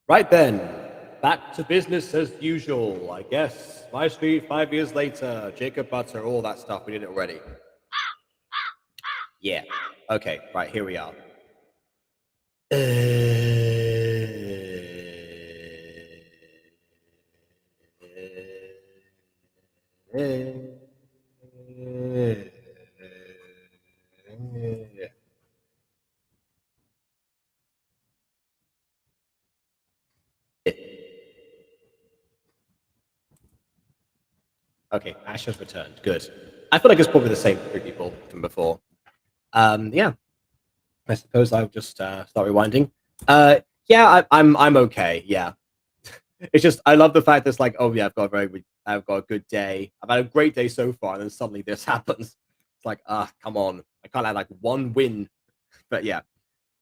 Right then, back to business as usual, I guess. MyStreet, 5 years later, Jacob Butter, all that stuff. We did it already. Yeah. Okay, right, here we are. Okay, Ash has returned. Good. I feel like it's probably the same three people from before. Yeah. I suppose I'll just start rewinding. Yeah, I'm okay. Yeah, it's just I love the fact that it's like, oh yeah, I've got a good day. I've had a great day so far, and then suddenly this happens. It's like, come on, I can't have like one win. But yeah,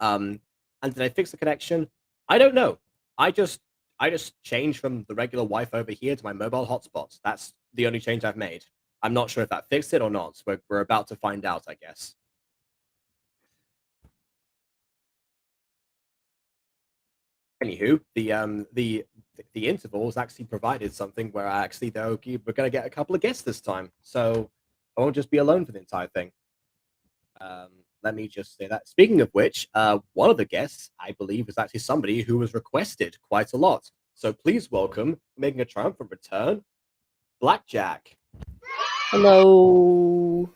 and did I fix the connection? I don't know. I just I just changed from the regular Wi-Fi over here to my mobile hotspots. That's the only change I've made. I'm not sure if that fixed it or not. We're about to find out, I guess. Anywho, the intervals actually provided something where I actually though we're gonna get a couple of guests this time, so I won't just be alone for the entire thing. Um, Let me just say that. Speaking of which, one of the guests I believe is actually somebody who was requested quite a lot. So please welcome, making a triumphant return, Blackjack. Hello.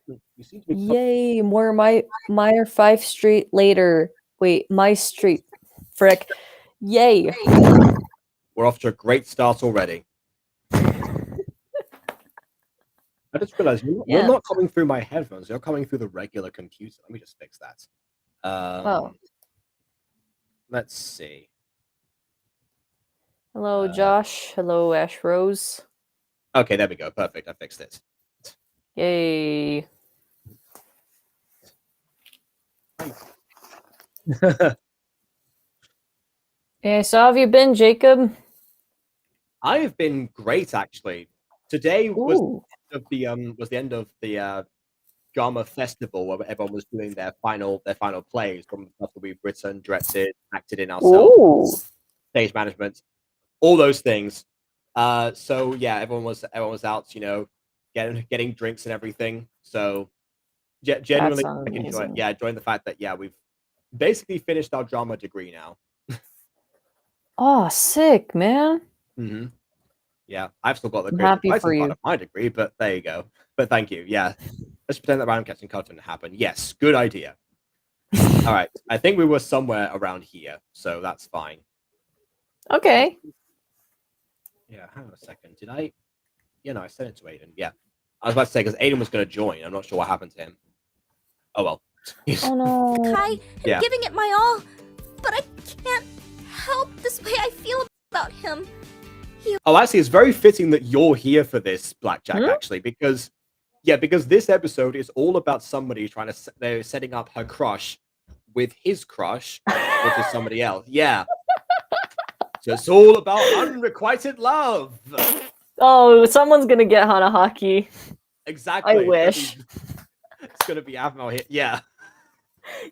You seem to be Yay, more Meyer 5 Street later. Wait, MyStreet. Frick. Yay. We're off to a great start already. I just realized you're Yeah. not coming through my headphones. You're coming through the regular computer. Let me just fix that. Oh. Let's see. Hello, Josh. Hello, Ash Rose. Okay, there we go. Perfect. I fixed it. Yay. Yeah, so how have you been, Jacob? I have been great, actually. Today was Ooh. the end of the drama festival where everyone was doing their final plays from the stuff that we've written, directed, acted in ourselves, Ooh. stage management, all those things. So yeah, everyone was out, getting drinks and everything. So That genuinely, sounds I can enjoy it. amazing. Yeah, enjoying the fact that we've basically finished our drama degree now. Oh, sick, man. Mm-hmm. Yeah, I've still got the I'm creative happy for writing part you. of my degree, but there you go. But thank you. Yeah, let's pretend that random catching card didn't happen. Yes, good idea. All right, I think we were somewhere around here, so that's fine. Okay. Yeah, hang on a second. Did I? Yeah, no, I sent it to Aiden. Yeah, I was about to say because Aiden was going to join. I'm not sure what happened to him. Oh well. Oh no. Kai and Yeah. giving it my all, but I can't help this way I feel about him. Oh, actually, it's very fitting that you're here for this, Blackjack. Hmm? Actually, because this episode is all about somebody trying to they're setting up her crush with his crush, which is somebody else. Yeah. So it's all about unrequited love. Oh, someone's gonna get Hanahaki. Exactly. I wish. It's gonna be Avmal here. Yeah.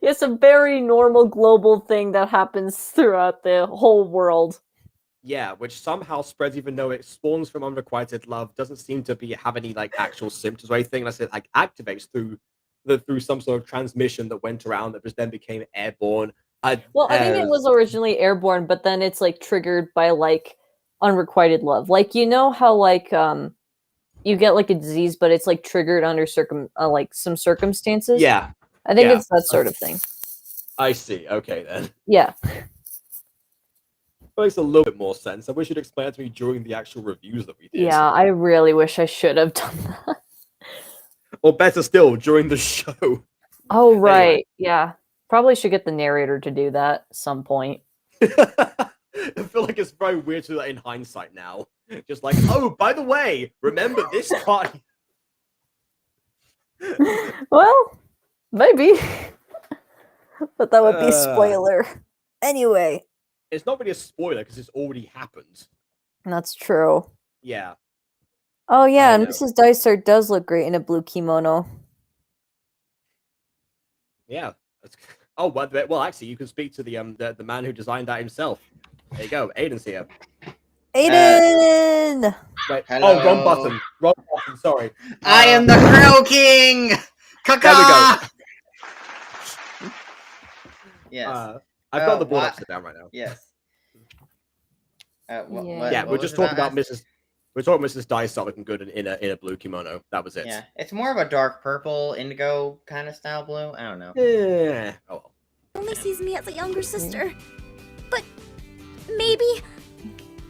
It's a very normal global thing that happens throughout the whole world. Yeah, which somehow spreads even though it spawns from unrequited love, doesn't seem to have any like actual symptoms or anything, unless it like activates through some sort of transmission that went around that just then became airborne. Well, I think it was originally airborne, but then it's like triggered by like unrequited love. Like you know how like you get like a disease, but it's like triggered under like some circumstances. Yeah. I think Yeah. it's that sort of thing. I see. Okay then. Yeah. Makes a little bit more sense. I wish you'd explain it to me during the actual reviews that we did. Yeah, I really wish I should have done that. Or better still, during the show. Oh right. Anyway. Yeah. Probably should get the narrator to do that at some point. I feel like it's very weird to do that in hindsight now. Just like, oh, by the way, remember this part? Well, maybe. But that would be spoiler. Anyway. It's not really a spoiler because it's already happened. That's true. Yeah. Oh yeah, and Mrs. Dysart does look great in a blue kimono. Yeah. Oh, well, actually, you can speak to the man who designed that himself. There you go. Aiden's here. Aiden! Wait. Hello. Oh, wrong button. Wrong button. Sorry. I am the Crow King! There we Caca! go. Yes. I've got the board what? upside down right now. Yes. Yeah. What we're was just it talking about Ash? Mrs. We're talking Mrs. Dice looking good in a blue kimono. That was it. Yeah, it's more of a dark purple, indigo kind of style blue. I don't know. Yeah. Oh well. Only sees me as a younger sister. But maybe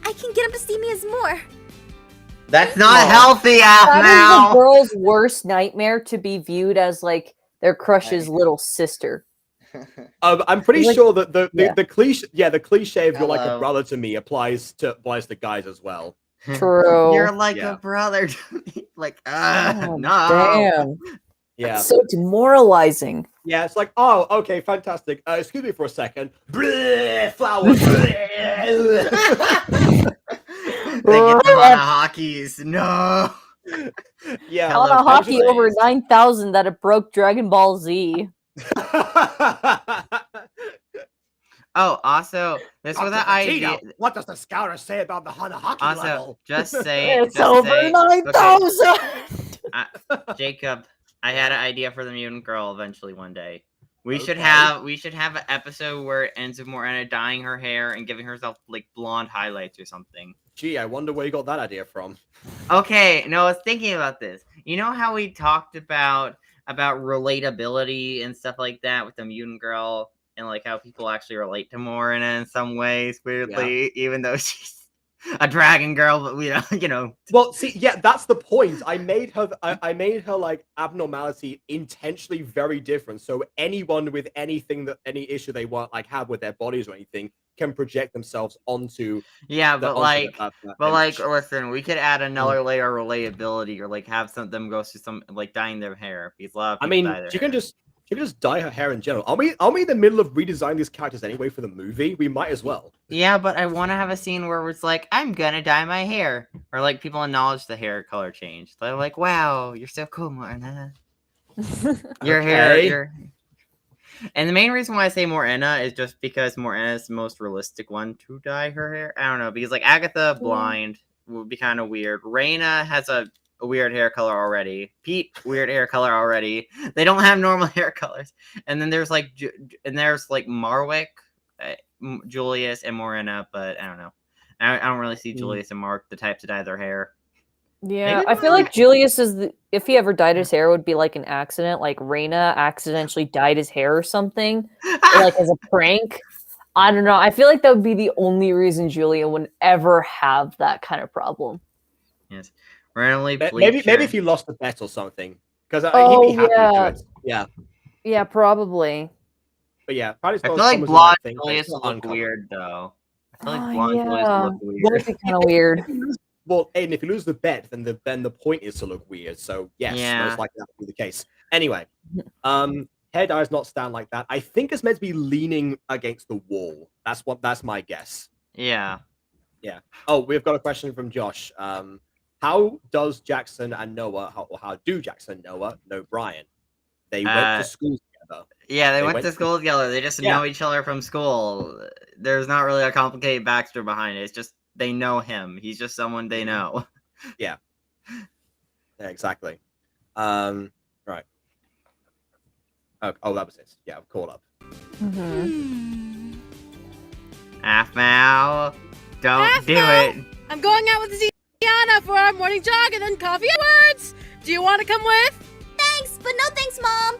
I can get him to see me as more. That's not Oh. healthy, That is now. the girl's worst nightmare, to be viewed as like their crush's little sister. I'm pretty Like- sure that the yeah. the cliche of you're like a Hello. brother to me applies to guys as well. True. You're like Yeah. a brother to me. Like, Oh, no. damn. Yeah. So demoralizing. Yeah, it's like, oh, okay, fantastic. Excuse me for a second. Bleh, flowers. They get the Hanahakis. No. Yeah. Hello, On a hockey Pokemon. over 9,000 that it broke Dragon Ball Z. Oh, also, this was the idea. What does the scouter say about the Hanahaki Also, level? just say, It's just over say, 9,000! Jacob, I had an idea for the mutant girl eventually one day. We should Okay. have an episode where it ends with Morena dyeing her hair and giving herself like blonde highlights or something. Gee, I wonder where you got that idea from. Okay, no, I was thinking about this. You know how we talked about relatability and stuff like that with the mutant girl and like how people actually relate to Morena in some ways, weirdly, even though she's a dragon girl, but you know. Well, see, yeah, that's the point. I made her like abnormality intentionally very different, so anyone with any issue they want like have with their bodies or anything can project themselves onto. Yeah, but like, image. listen, we could add another layer of relatability, or like have some of them go through some like dyeing their hair because a lot of I people mean, dye their she hair. can just dye her hair in general. Are we in the middle of redesigning these characters anyway for the movie? We might as well. Yeah, but I want to have a scene where it's like, I'm gonna dye my hair, or like people acknowledge the hair color change. They're like, "Wow, you're so cool, Morena. Your hair, Okay. your." And the main reason why I say Morena is just because Morena is the most realistic one to dye her hair. I don't know, because like Agatha blind would be kind of weird. Reina has a weird hair color already. Pete, weird hair color already. They don't have normal hair colors. And then there's like Marwick, Julius, and Morena, but I don't know. I don't really see Julius and Mark the type to dye their hair. Yeah, Maybe I feel not. like Julius if he ever dyed his hair, would be like an accident. Like Reina accidentally dyed his hair or something, or like as a prank. I don't know. I feel like that would be the only reason Julia would ever have that kind of problem. Yes, randomly. Maybe if he lost a bet or something, because Oh, he'd be happy to do yeah. it. Yeah, Yeah, probably. but yeah, probably I not feel as like common as you blonde might think, but Julius it's not look uncommon. weird though. I feel like Oh, blonde Julius yeah. look weird. That'd be kind of weird. Well, Aiden, if you lose the bet, then the point is to look weird. So yes, Yeah. most likely that will be the case. Anyway, hair dye does not stand like that. I think it's meant to be leaning against the wall. That's my guess. Yeah. Yeah. Oh, we've got a question from Josh. How does Jackson and Noah, how do Jackson and Noah know Brian? They went to school together. Yeah, they They went went to to- school together. They just know each other from school. There's not really a complicated backstory behind it. It's just they know him. He's just someone they know. Yeah, exactly. Right. Oh, that was it. Yeah, I've caught up. Afmal, don't do Afmal! it. I'm going out with Ziana for our morning jog and then coffee afterwards. Do you want to come with? Thanks, but no thanks, Mom.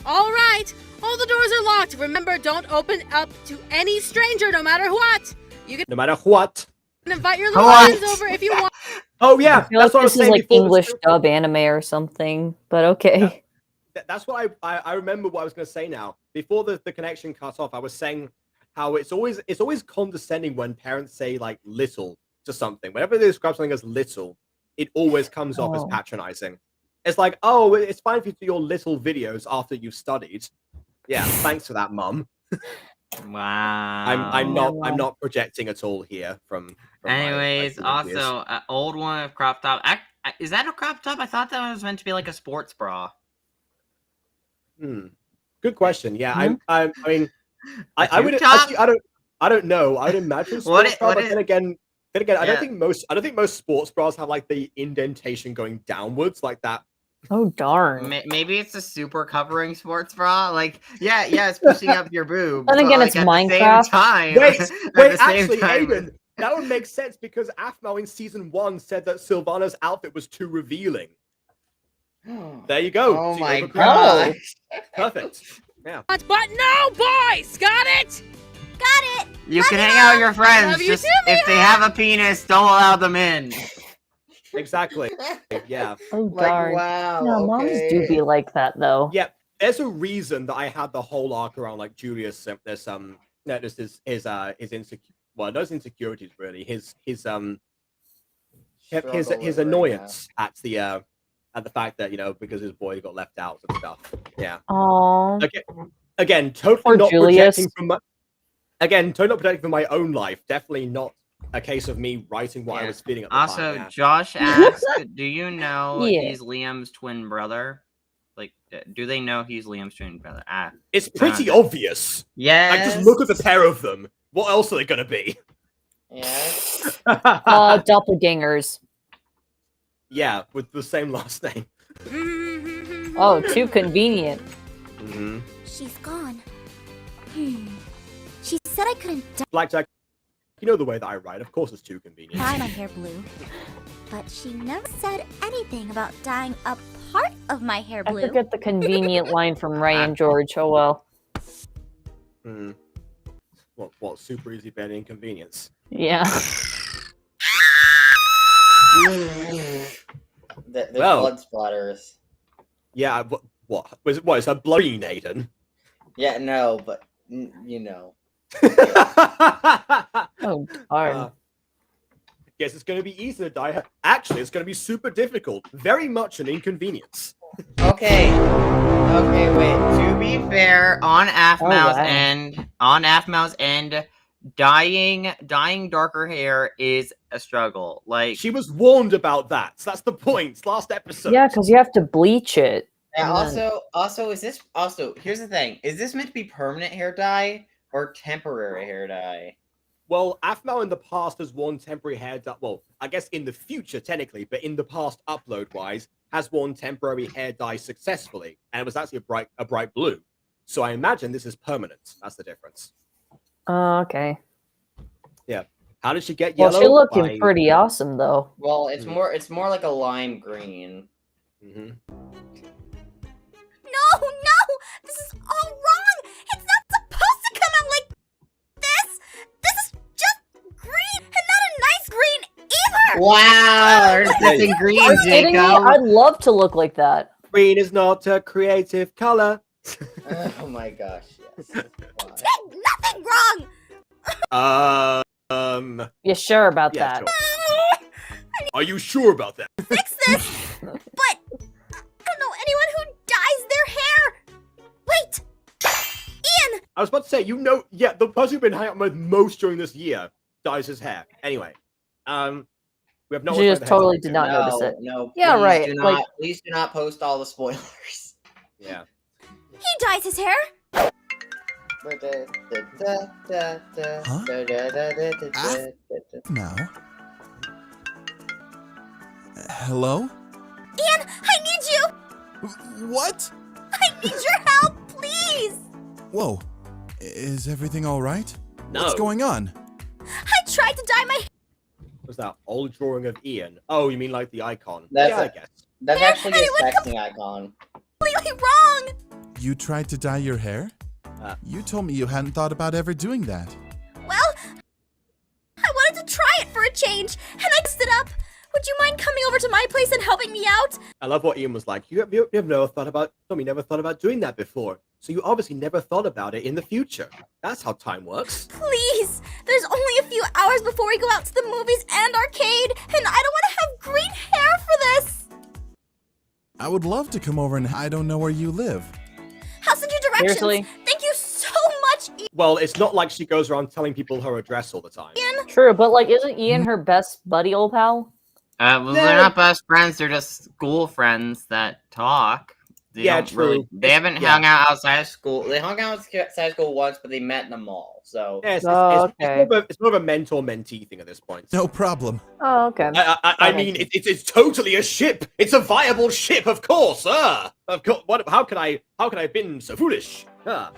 All right. All the doors are locked. Remember, don't open up to any stranger, no matter what. You No matter what. can invite your little What? friends over if you want. Oh yeah, I feel that's like what I was this is saying like before. English dub anime or something, but okay. That's what I remember what I was going to say now. Before the connection cut off, I was saying how it's always condescending when parents say like little to something. Whenever they describe something as little, it always comes off as Oh. patronizing. It's like, oh, it's fine for you to do your little videos after you've studied. Yeah, thanks for that, Mum. Wow. I'm not projecting at all here from my Anyways, teenage years. also, old one of crop top. Is that a crop top? I thought that was meant to be like a sports bra. Good Good question. Yeah, Mhm. I mean, I tube would top? actually, I don't know. I would imagine What sports it- bra, what but it- then again, I don't Yeah. think most sports bras have like the indentation going downwards like that. Oh darn. Maybe it's a super covering sports bra. Like, yeah, it's pushing up your boobs. Then but, again, like, it's at the same Minecraft. time, Wait, at wait, the same actually, time- Aiden, that would make sense because Aphmau in season 1 said that Sylvana's outfit was too revealing. There you go. Oh So you my overcome- god. Perfect. Yeah. But no, boys! Got it? Got it! You can hang out with your friends. Love you Just too, if they have a penis, don't allow them in. Exactly. Yeah. Oh Like, darn. wow. No, moms do be like that though. Yeah. There's a reason that I had the whole arc around like Julius. There's his insecure. Well, those insecurities really. His annoyance at the fact that because his boy got left out and stuff. Yeah. Aww. Again, totally Poor not Julius. projecting from my. Again, totally not projecting from my own life. Definitely not a case of me writing what I Yeah. was feeling at the Also, time. Yeah. Josh asked, "Do you know Yeah. he's Liam's twin brother? Like, do they know he's Liam's twin brother?" It's pretty Found obvious. Yes. Like, just look at the pair of them. What else are they gonna be? Yes. Doppelgangers. Yeah, with the same last name. Oh, too convenient. Mm-hmm. She's gone. She said I couldn't Blackjack, you know the way that I write. Of course, it's too convenient. dye my hair blue. But she never said anything about dyeing a part of my hair I blue. forget the convenient line from Ray and George. Oh well. Hmm. What? Super easy bending inconvenience. Yeah. The Well. blood splatters. Yeah. What? Was it? What? Is that bloody Nathan? Yeah, no, but you know. Oh darn. Guess it's going to be easy to dye her. Actually, it's going to be super difficult. Very much an inconvenience. Okay. Okay, wait. To be fair, on Aphmau's wow. end, dyeing darker hair is a struggle. Like, She was warned about that. So that's the point. Last episode. Yeah, because you have to bleach it. yeah, and then- also here's the thing. Is this meant to be permanent hair dye or temporary hair dye? Well, Aphmau in the past has worn temporary hair dye. Well, I guess in the future, technically, but in the past, upload-wise, has worn temporary hair dye successfully, and it was actually a bright blue. So I imagine this is permanent. That's the difference. Okay. How did she get Well, yellow? she looking By- pretty awesome though. Well, it's Mhm. more like a lime green. Mhm. No! This is all wrong! It's not supposed to come out like this! This is just green and not a nice green either! Wow, it's in green, Are you kidding me? Jacob. I'd love to look like that. Green is not a creative color. Oh my gosh, yes. Why? Did nothing wrong! You sure about Yeah, that? sure. Are you sure about that? Fix this! But I don't know anyone who dyes their hair! Wait! Ian! I was about to say, yeah, the person you've been hanging out with most during this year dyes his hair. Anyway, we have no. She just totally did not notice it. No, Yeah, please right, Do like- not, please do not post all the spoilers. Yeah. He dyes his hair! Now. Hello? Ian, I need you! What? I need your help, please! Whoa. Is everything all right? No. What's going on? I tried to dye my Was that old drawing of Ian? Oh, you mean like the icon? That's Yeah, I it. guess. That's actually his Anyone texting icon. completely wrong! You tried to dye your hair? You told me you hadn't thought about ever doing that. Well, I wanted to try it for a change, and I messed it up. Would you mind coming over to my place and helping me out? I love what Ian was like. You have never thought about. Tommy never thought about doing that before. So you obviously never thought about it in the future. That's how time works. Please! There's only a few hours before we go out to the movies and arcade, and I don't want to have green hair for this! I would love to come over and I don't know where you live. I'll send you directions. Seriously? Thank you so much, Ian. Well, it's not like she goes around telling people her address all the time. True, but like, isn't Ian her best buddy, old pal? Well, they're not best friends. They're just school friends that talk. They Yeah, don't true. really. They haven't Yeah. hung out outside of school. They hung out outside of school once, but they met in the mall. So Yeah, it's, Oh, it's, okay. it's more of a mentor-mentee thing at this point. No problem. Oh, okay. I mean, it's totally a ship. It's a viable ship, of course. Of course. How could I have been so foolish?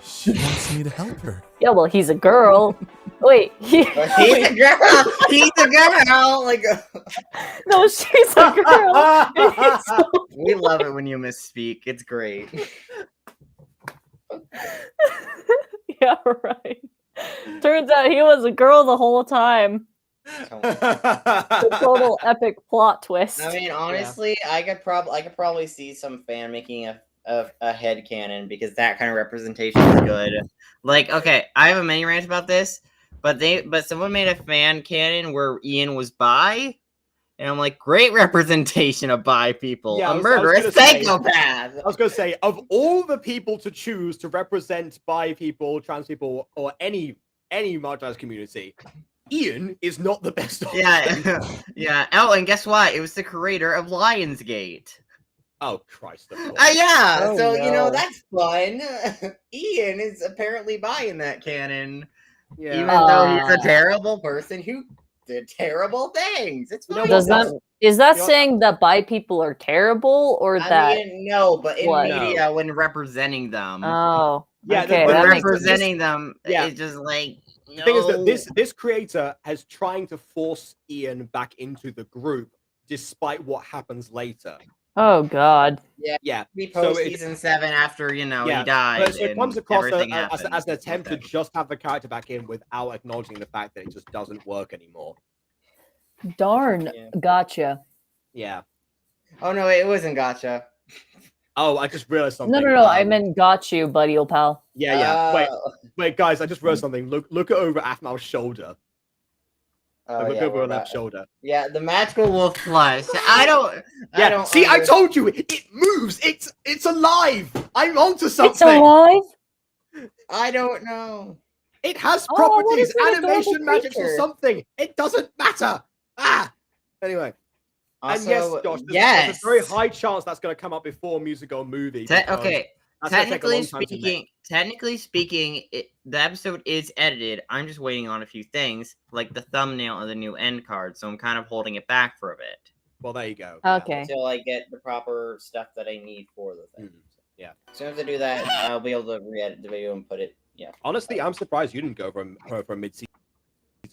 She wants me to help her. Yeah, well, he's a girl. Wait, he's a girl. He's a girl. Like no, she's a girl. we love it when you misspeak. It's great. Yeah, right. Turns out he was a girl the whole time. The total epic plot twist. I mean, honestly, I could probably see some fan making a headcanon because that kind of representation is good. Like, okay, I have a mini rant about this, but someone made a fan canon where Ian was bi, and I'm like, great representation of bi people, Yeah, a murderous psychopath. I was gonna say, of all the people to choose to represent bi people, trans people, or any marginalized community, Ian is not the best option. Yeah, yeah. Oh, and guess what? It was the creator of Lionsgate. Oh Christ! Yeah. Oh, So you know no. that's fun. Ian is apparently bi in that canon, Yeah. even though he's a terrible person who did terrible things. It's fine. Is that You know- saying that bi people are terrible, or I that? mean, no, but in What? media when representing them, Oh, Yeah, okay, when that makes sense. representing them, Yeah. it's just like The thing is that no. this creator is trying to force Ian back into the group, despite what happens later. Oh God. Yeah. He So post it- season 7 after he Yeah, died. So it and comes across everything as happens. an attempt to Okay. just have the character back in without acknowledging the fact that it just doesn't work anymore. Darn. Yeah. Gotcha. Yeah. Oh no, it wasn't gotcha. Oh, I just realized something. No. I meant got you, buddy, old pal. Yeah. Wait, guys! I just realized something. Look over Athmal's shoulder. Look over her left shoulder. Yeah, the magical wolf flush. I don't. See, I told you it moves. It's alive. I'm onto something. It's alive. I don't know. It has Oh, what properties, is an animation, adorable magic, or creature? something. It doesn't matter. Anyway. Also, And yes, Josh, there's a very high chance that's going to come up before music or movie. Okay. That's gonna take a long time to Technically speaking, the episode is edited. I'm just waiting on a few things, like the thumbnail of the new end card. So I'm kind of holding it back for a bit. Well, there you go. Okay. Until I get the proper stuff that I need for the thing. Yeah. As soon as I do that, I'll be able to re-edit the video and put it. Yeah. Honestly, I'm surprised you didn't go for a mid-season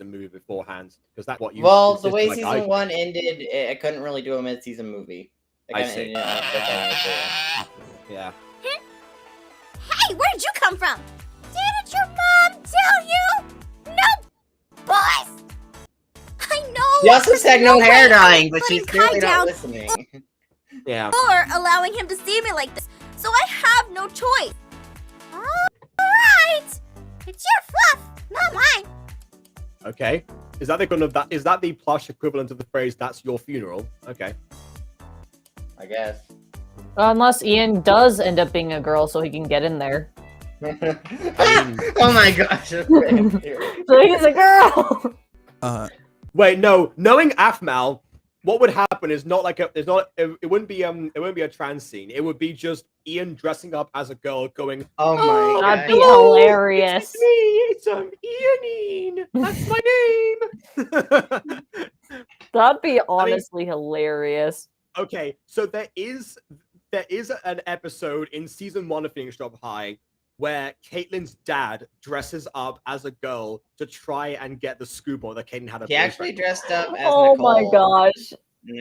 movie beforehand, because that's what you. Well, the way like season 1 ended, I couldn't really do a mid-season movie. I see. Yeah. Hey, where did you come from? Didn't your mom tell you? No, boys. I know. She also said no way hair I'm dyeing, but putting she's clearly Kai not down listening. Yeah. or allowing him to see me like this, so I have no choice. All right, it's your fluff, not mine. Okay. Is that the equivalent of that? Is that the plush equivalent of the phrase "That's your funeral"? Okay. I guess. Unless Ian does end up being a girl, so he can get in there. Oh my gosh. So he's a girl. Wait, no. Knowing Athmal, what would happen is not like it wouldn't be a trans scene. It would be just Ian dressing up as a girl, going, Oh my That'd gosh. be hilarious. It's me. It's Ianine. That's my name. That'd be honestly hilarious. Okay, so there is an episode in season 1 of Phoenix Drop High where Caitlyn's dad dresses up as a girl to try and get the scoop on that Caitlyn had a He actually boyfriend. dressed up as Oh my Nicole. gosh.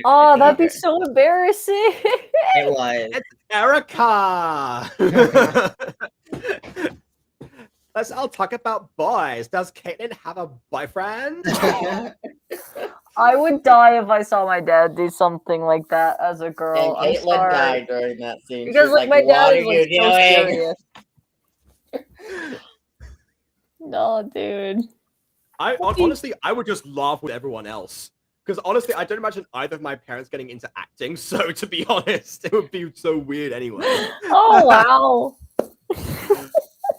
Oh, that'd be so embarrassing. It was. It's Erica. I'll talk about boys. Does Caitlyn have a boyfriend? I would die if I saw my dad do something like that as a girl. And I'm Caitlyn sorry. died during that scene. Because She's like my what dad are is like you so doing? serious. No, dude. Honestly, I would just laugh with everyone else. Because honestly, I don't imagine either of my parents getting into acting. So to be honest, it would be so weird anyway. Oh wow.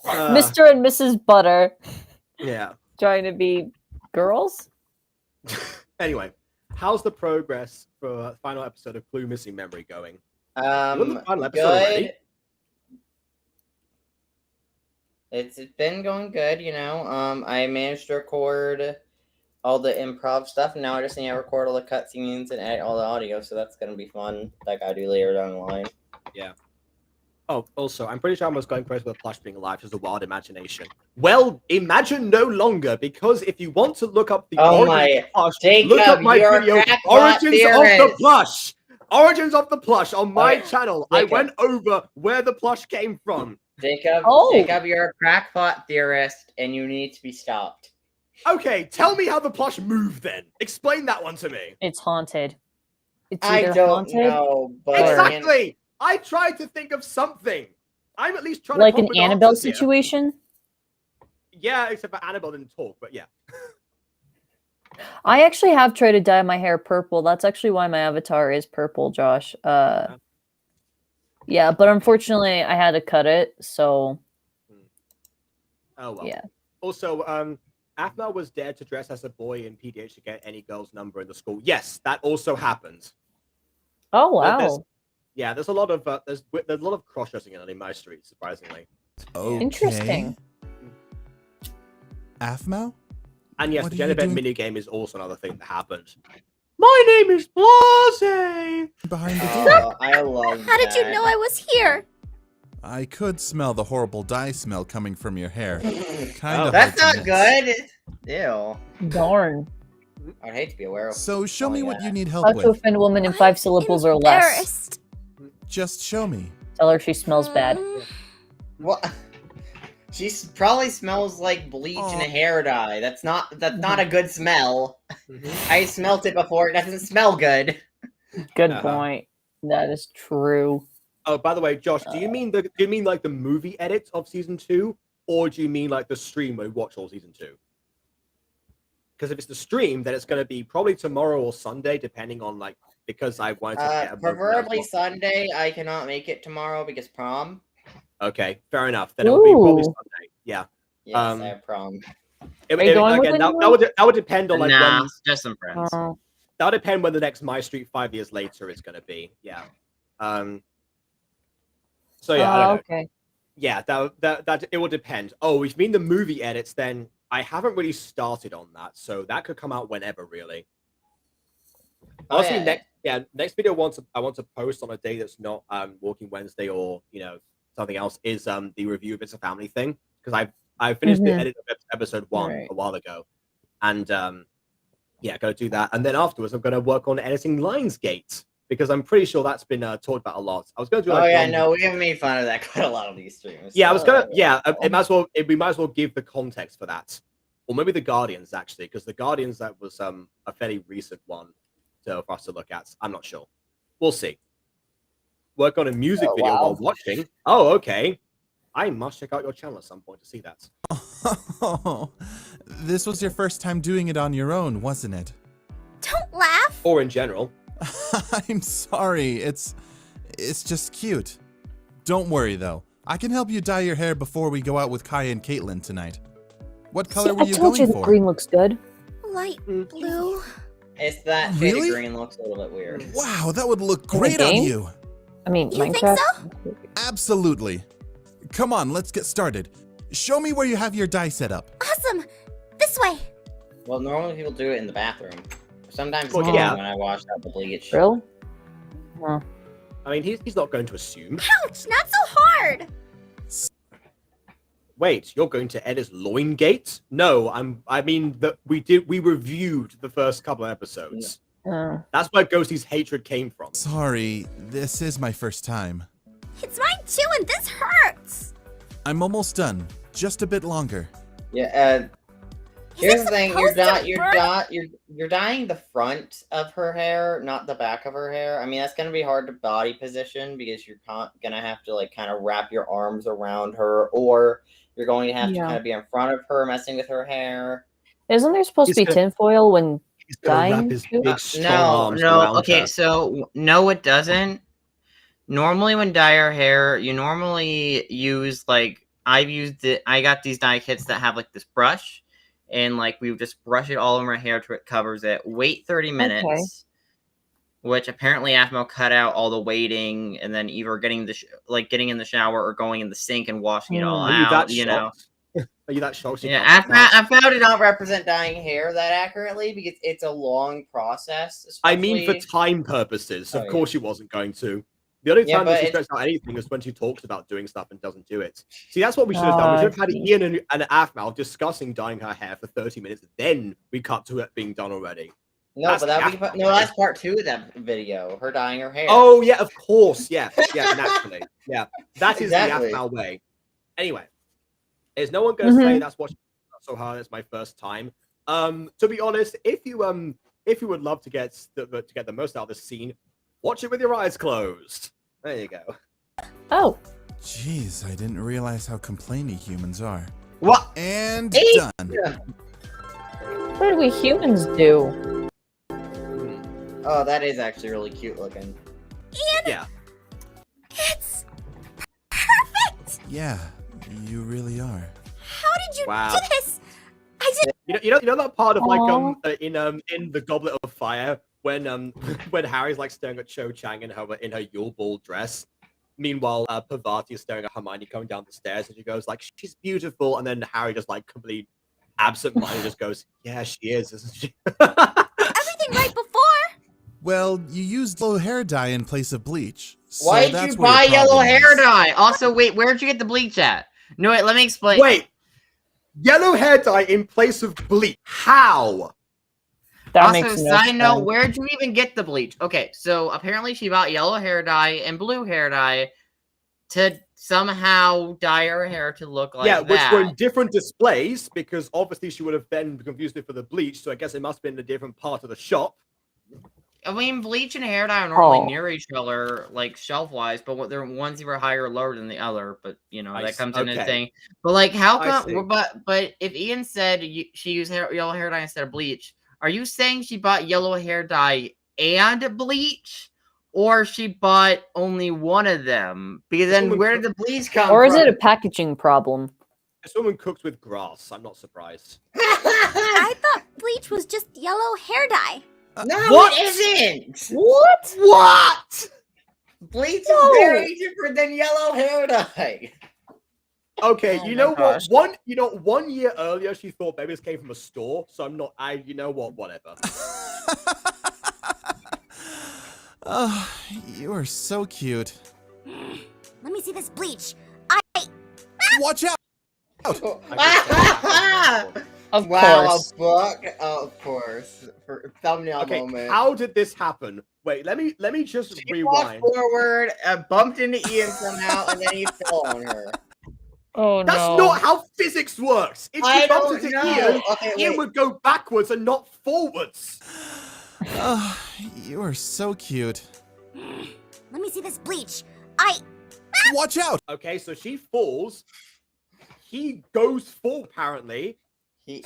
Mr. and Mrs. Butter Yeah. trying to be girls. Anyway, how's the progress for the final episode of Clue Missing Memory going? We're on the final episode Good. already? It's been going good, you know. I managed to record all the improv stuff, and now I just need to record all the cutscenes and edit all the audio, so that's gonna be fun. That I do later down the line. Yeah. Oh, also, I'm pretty sure I was going crazy with the plush being alive, just a wild imagination. Well, imagine no longer, because if you want to look up the Oh origins my- of the plush, Jacob, look up my you're a video, crackpot Origins of the theorist. Plush! Origins of the Plush on my Okay, channel. I Jacob. went over where the plush came from. Jacob, Oh. Jacob, you're a crackpot theorist, and you need to be stopped. Okay, tell me how the plush moved then. Explain that one to me. It's haunted. It's I either don't haunted, know, but Exactly! I tried to think of something. I'm at least trying like to come an with Annabelle answers here. situation. Yeah, except for Annabelle didn't talk, but yeah. I actually have tried to dye my hair purple. That's actually why my avatar is purple, Josh. Yeah, but unfortunately I had to cut it, so Oh well. yeah. Also, Afna was dared to dress as a boy in PDH to get any girl's number in the school. Yes, that also happened. Oh There's- wow. Yeah, there's a lot of there's a lot of cross dressing in MyStreet, surprisingly. Okay. Interesting. Afmao? And yes, What the are you Genevent doing- minigame is also another thing that happened. My name is Blase. Behind the door. I love How did you that. know I was here? I could smell the horrible dye smell coming from your hair. Kinda That's hard not to miss. good. Ew. Darn. I'd hate to be aware of. So show me what you need How help to with. offend a woman in 5 syllables or less. Embarrassed. Just show me. Tell her she smells bad. What? She probably smells like bleach and a hair dye. That's not a good smell. I smelt it before. It doesn't smell good. Good Uh-huh. point. That is true. Oh, by the way, Josh, do you mean like the movie edits of season 2, or do you mean like the stream where we watch all season 2? Because if it's the stream, then it's going to be probably tomorrow or Sunday, depending on like because I wanted to get a Preferably Sunday. I cannot make it tomorrow because prom. Okay, fair enough. Then it will be probably Ooh. Sunday. Yeah. Yes, Um, I have prom. It, Are you going with again, anyone? that would depend on like Nah, when just some friends. Oh. that would depend when the next MyStreet 5 years later is going to be. Yeah. So yeah, I don't know. Okay. Yeah, that it will depend. Oh, if you mean the movie edits, then I haven't really started on that, so that could come out whenever, really. Oh, Honestly, yeah. next video I want to post on a day that's not Walking Wednesday or something else is the review of It's a Family thing, because I finished the edit of episode 1 Right. a while ago, and yeah, go do that, and then afterwards I'm going to work on editing Lionsgate, because I'm pretty sure that's been talked about a lot. I was going to do like Oh yeah, one- no, we have made fun of that quite a lot on these streams. Yeah, I was gonna. so- Yeah, we might as well give the context for that, or maybe the Guardians actually, because the Guardians that was a fairly recent one for us to look at. I'm not sure. We'll see. Work on a music video wow. while watching. Oh, okay. I must check out your channel at some point to see that. This was your first time doing it on your own, wasn't it? Don't laugh. Or in general. I'm sorry. It's just cute. Don't worry though. I can help you dye your hair before we go out with Kai and Caitlin tonight. What color See, were I you told you going the for? green looks good. Light blue. It's that shade Really? of green looks a little bit weird. Wow, that would look In the great on game? you. I mean, You think Minecraft. Absolutely. Come on, let's get started. Show me where you have your dye set up. Awesome. This way. Well, normally people do it in the bathroom. Sometimes Well, it's yeah. when I wash out the bleach. Real? Huh. I mean, he's not going to assume. Ouch, not so hard. Wait, you're going to edit Loingate? No, I mean that we reviewed the first couple of episodes. That's where Ghosty's hatred came from. Sorry, this is my first time. It's mine too, and this hurts. I'm almost done. Just a bit longer. Yeah. Is Here's it the thing: supposed to burn? you're dyeing the front of her hair, not the back of her hair. I mean, that's gonna be hard to body position because you're gonna have to like kind of wrap your arms around her, or you're going to have to Yeah. kind of be in front of her, messing with her hair. Isn't there supposed to He's be gonna- tinfoil when He's gonna wrap dying his too? big strong No, arms no. around Okay, her. so no, it doesn't. Normally, when dye your hair, you normally use like I got these dye kits that have like this brush, and like we would just brush it all over my hair till it covers it. Wait 30 minutes. which apparently Aphmau cut out all the waiting and then either getting getting in the shower or going in the sink and washing it all Are you out. that You know. shocked? Are you that shocked? Yeah, Aphmau did not represent dyeing hair that accurately because it's a long process. I mean, for especially- time purposes, Oh, of course she wasn't going to. The only Yeah, time that but she it's- stretched out anything is when she talks about doing stuff and doesn't do it. See, that's what we should have done. We should have had see. Ian and Aphmau discussing dyeing her hair for 30 minutes. Then we cut to it being done already. No, That's but that would be Aphmau. no. That's part 2 of that video. Her dyeing her hair. Oh, yeah, of course. Yeah, yeah, naturally. Yeah, that is Exactly. the Aphmau way. Anyway, is no one going to say that's what she so hard? It's my first time. To be honest, if you would love to get the most out of this scene, watch it with your eyes closed. There you go. Oh. Jeez, I didn't realize how complainy humans are. What? And Hey! done. What do we humans do? Oh, that is actually really cute looking. Yeah. It's perfect! Yeah, you really are. How did you Wow. do this? I didn't. You know that part of like Aw. in the Goblet of Fire when when Harry's like staring at Cho Chang in her Yule Ball dress. Meanwhile, Parvati is staring at Hermione coming down the stairs, and she goes like, "She's beautiful," and then Harry just like completely absent-minded just goes, "Yeah, she is, isn't she?" Everything right before. Well, you used yellow hair dye in place of bleach. So Why did that's you where buy your yellow problem hair is. dye? Also, wait, where'd you get the bleach at? No, wait, let me explain. Wait, yellow hair dye in place of bleach? How? That Also, makes no side note, sense. where'd you even get the bleach? Okay, so apparently she bought yellow hair dye and blue hair dye to somehow dye her hair to look like yeah, that. which were in different displays because obviously she would have then confused it for the bleach. So I guess it must have been in a different part of the shop. I mean, bleach and hair dye are normally Oh. near each other, like shelf-wise, but they're one's either higher or lower than the other. But you know I that see. comes into the Okay. thing. But like, how I see. come? But if Ian said she used yellow hair dye instead of bleach, are you saying she bought yellow hair dye and bleach, or she bought only one of them? Because then woman where cook- did the bleach come Or is from? it a packaging problem? This woman cooks with grass. I'm not surprised. I thought bleach was just yellow hair dye. No, What? it isn't. What? What? Bleach No. is very different than yellow hair dye. Okay, Oh you my know what? gosh. 1 year earlier, she thought maybe this came from a store. So I'm not. You know what? Whatever. Oh, you are so cute. Let me see this bleach. Watch out! Of Wow, course. a book? Oh, of course. For thumbnail Okay, moment. how did this happen? Wait, let me just She walked rewind. forward, bumped into Ian somehow, and then he fell on her. Oh That's no. not how physics works. If I you bumped don't into know. Ian, Okay, Ian wait. would go backwards and not forwards. Oh, you are so cute. Let me see this bleach. Watch out! Okay, so she falls. He goes forward apparently.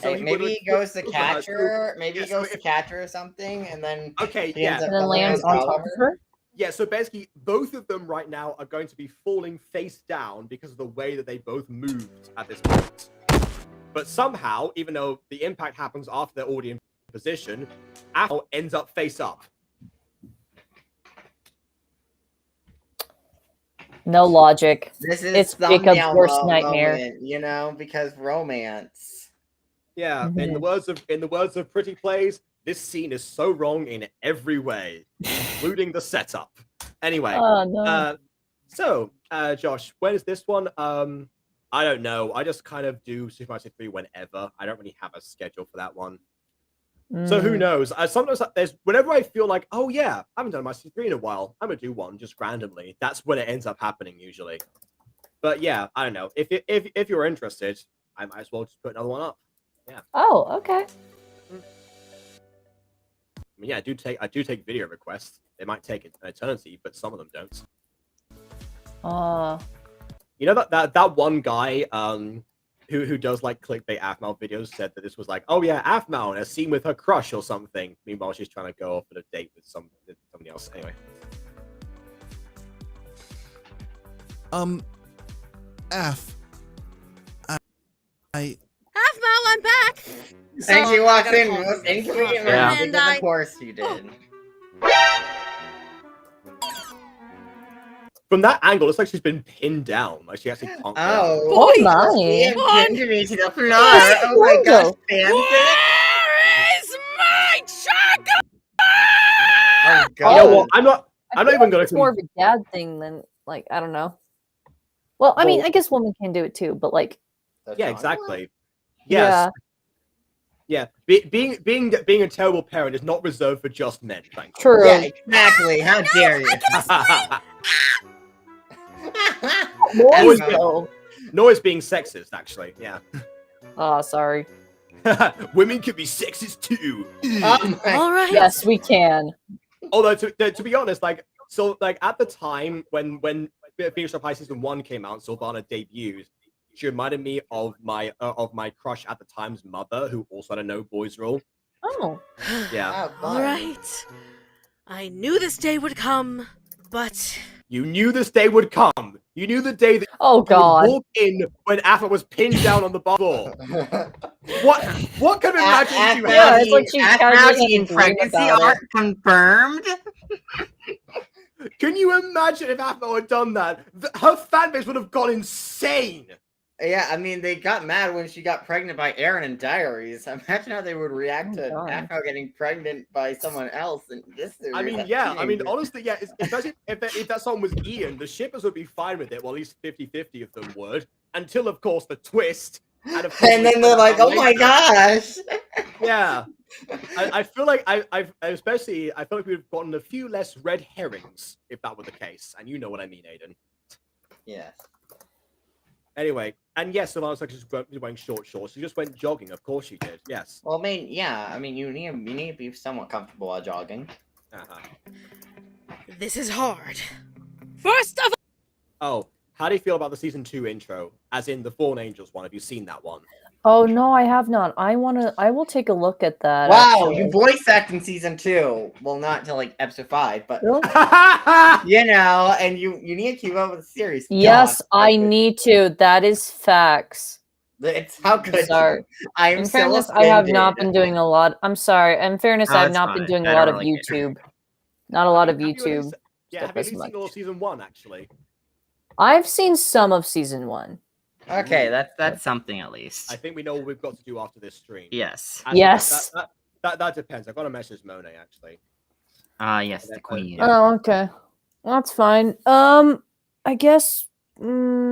So he Maybe would've he goes to looked catch at her. her. Maybe Yeah, he so goes to if- catch her or something, and then Okay, he ends yeah. up And then falling lands on on top top of her? Yeah, so basically, both of them right now are going to be falling face down because of the way that they both moved at this point. But somehow, even though the impact happens after they're already in position, Apple ends up face up. No logic. This is It's thumbnail Jacob's worst nightmare. moment, you know, because romance. Yeah, in Mm-hmm. the words of Pretty Plays, this scene is so wrong in every way, including the setup. Anyway, Oh no. so Josh, when is this one? I don't know. I just kind of do Super Mario 3 whenever. I don't really have a schedule for that one. So who Mm. knows? Sometimes there's whenever I feel like, oh yeah, I haven't done my C3 in a while. I'm gonna do one just randomly. That's when it ends up happening usually. But yeah, I don't know. If you're interested, I might as well just put another one up. Oh, okay. I mean, yeah, I do take video requests. They might take an eternity, but some of them don't. You know that one guy who does like clickbait Aphmau videos said that this was like, oh yeah, Aphmau in a scene with her crush or something. Meanwhile, she's trying to go off on a date with somebody else. Anyway. F. I Aphmau, I'm back. And she So, walks I gotta in call most this inconvenient off. yeah. And because I of course you did. from that angle, it looks like she's been pinned down. Like she actually can't get up. Oh, Oh boy, my. we have One. pinned me to the floor. Oh my gosh, fanfic. Where is my chocolate? Oh You god. know what? I'm not I even feel like gonna it's more of a dad thing than like I don't know. Well, I mean, I guess women can do it too, but like Yeah, exactly. Yes. Yeah. Being a terrible parent is not reserved for just men, thank you. true. Yeah, exactly. How dare you? Boys, Always though. Nor is being sexist, actually. Yeah. Oh, sorry. Women can be sexist too. Oh my- All right. Yes, we can. Although to be honest, like at the time when Phoenix Wright High Season 1 came out, Sylvana debuted, she reminded me of my crush at the time's mother, who also had a no boys rule. Oh. Yeah. Oh, All God. right. I knew this day would come, but You knew this day would come. You knew the day that Oh you would God. walk in when Afra was pinned down on the floor. What kind of imagination you Yeah, have? it's like she After casually teen dream pregnancy about art confirmed. Can you imagine if Afro had done that? Her fan base would have gone insane. Yeah, I mean, they got mad when she got pregnant by Aaron in Diaries. Imagine how they would react Oh, to God. Afro getting pregnant by someone else in this series. I mean, as yeah. I mean, teenagers. honestly, yeah. Especially if that song was Ian, the shippers would be fine with it. Well, at least 50-50 of them would. Until, of course, the twist. And, of course, And then they're like, "Oh my gosh!" Yeah. I feel like I feel like we've gotten a few less red herrings if that were the case. And you know what I mean, Aiden. Yes. Anyway, and yes, Savannah's like she's wearing short shorts. She just went jogging. Of course she did. Yes. Well, I mean, yeah. I mean, you need to be somewhat comfortable while jogging. Uh-huh. this is hard. First of Oh, how do you feel about the season 2 intro? As in the Fallen Angels one. Have you seen that one? Oh no, I have not. I will take a look at that. Wow, actually. you voice act in season 2. Well, not till like episode 5, but Really? you know, and you need to keep up with the series. Yes, Gosh, I that's need to. That is facts. it. It's how good. Sorry. I am In so fairness, I have not offended. been doing a lot. I'm sorry. In fairness, Oh, I have it's not been fine. doing I a lot don't of really care. YouTube. Not a lot of Have you at YouTube. least- Yeah, stuff have you at as least seen much. all of season 1 actually? I've seen some of season 1. Okay, that's something at least. I think we know what we've got to do after this stream. Yes. Actually, Yes. That depends. I got to message Monet actually. Yes, the queen. Yeah. Oh, okay. That's fine. I guess. No,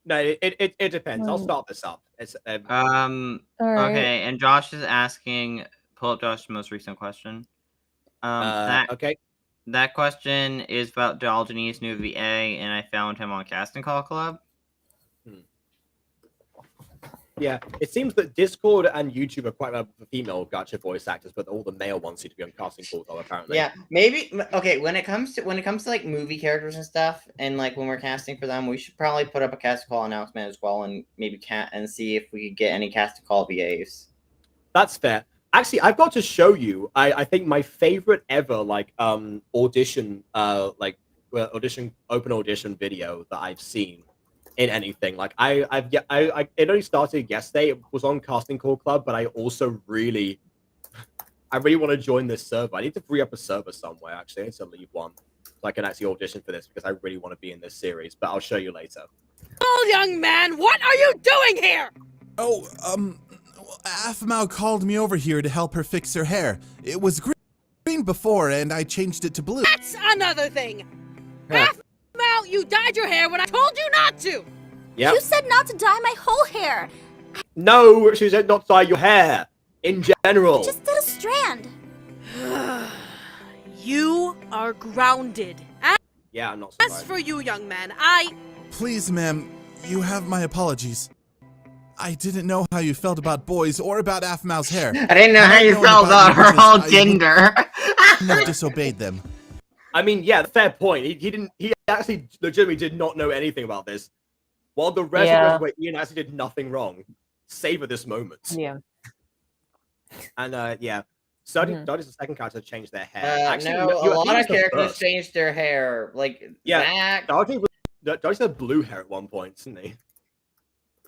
it depends. I'll start this up. It's All right. Okay, and Josh is asking. Pull up Josh's most recent question. okay. That question is about Diogenes new VA, and I found him on Casting Call Club. Yeah, it seems that Discord and YouTube are quite well for female gacha voice actors, but all the male ones seem to be on casting calls apparently. Yeah, maybe. Okay, when it comes to like movie characters and stuff, and like when we're casting for them, we should probably put up a casting call announcement as well, and maybe and see if we could get any casting call VAs. That's fair. Actually, I've got to show you. I think my favorite ever audition open audition video that I've seen in anything. Like it only started yesterday. It was on Casting Call Club, but I also really want to join this server. I need to free up a server somewhere. Actually, I need to leave one so I can actually audition for this because I really want to be in this series. But I'll show you later. all, young man, what are you doing here? Oh, Afmao called me over here to help her fix her hair. It was green before, and I changed it to blue. That's another thing. Yeah. Half out, you dyed your hair when I told you not to. Yep. You said not to dye my whole hair. No, she said not dye your hair in general. Just did a strand. You are grounded. Yeah, I'm not As surprised. for you, young man, Please, ma'am, you have my apologies. I didn't know how you felt about boys or about Afmao's hair. I didn't know how you felt about her whole gender. I wouldn't have disobeyed them. I mean, yeah, fair point. He actually legitimately did not know anything about this. While the rest of us, Ian actually did nothing wrong. Savor this moment. Yeah. And yeah, Study is the second character to change their hair. Actually, No, a lot of characters changed their hair. Like Zach. Dodge had blue hair at one point, didn't he?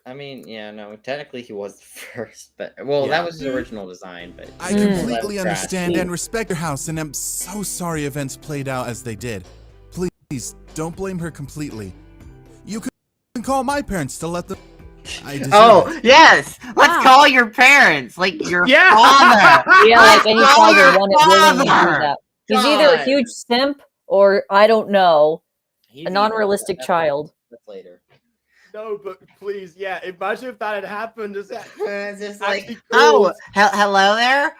I mean, yeah, no, technically he was the first, but that was his original design. But I completely understand and respect your house, and I'm so sorry events played out as they did. Please, don't blame her completely. You can call my parents to let them... I deserve Oh, it. yes! Let's Wow. call your parents! Like, your Yeah. father! Yeah, Let's like any call father your wanted willingly to do father! that. He's either a God. huge simp or, I don't know, He's a evil. non-realistic That's- child. That's later. No, but please, yeah. Imagine if that had happened. It's just like, Actually oh, cool. hello there?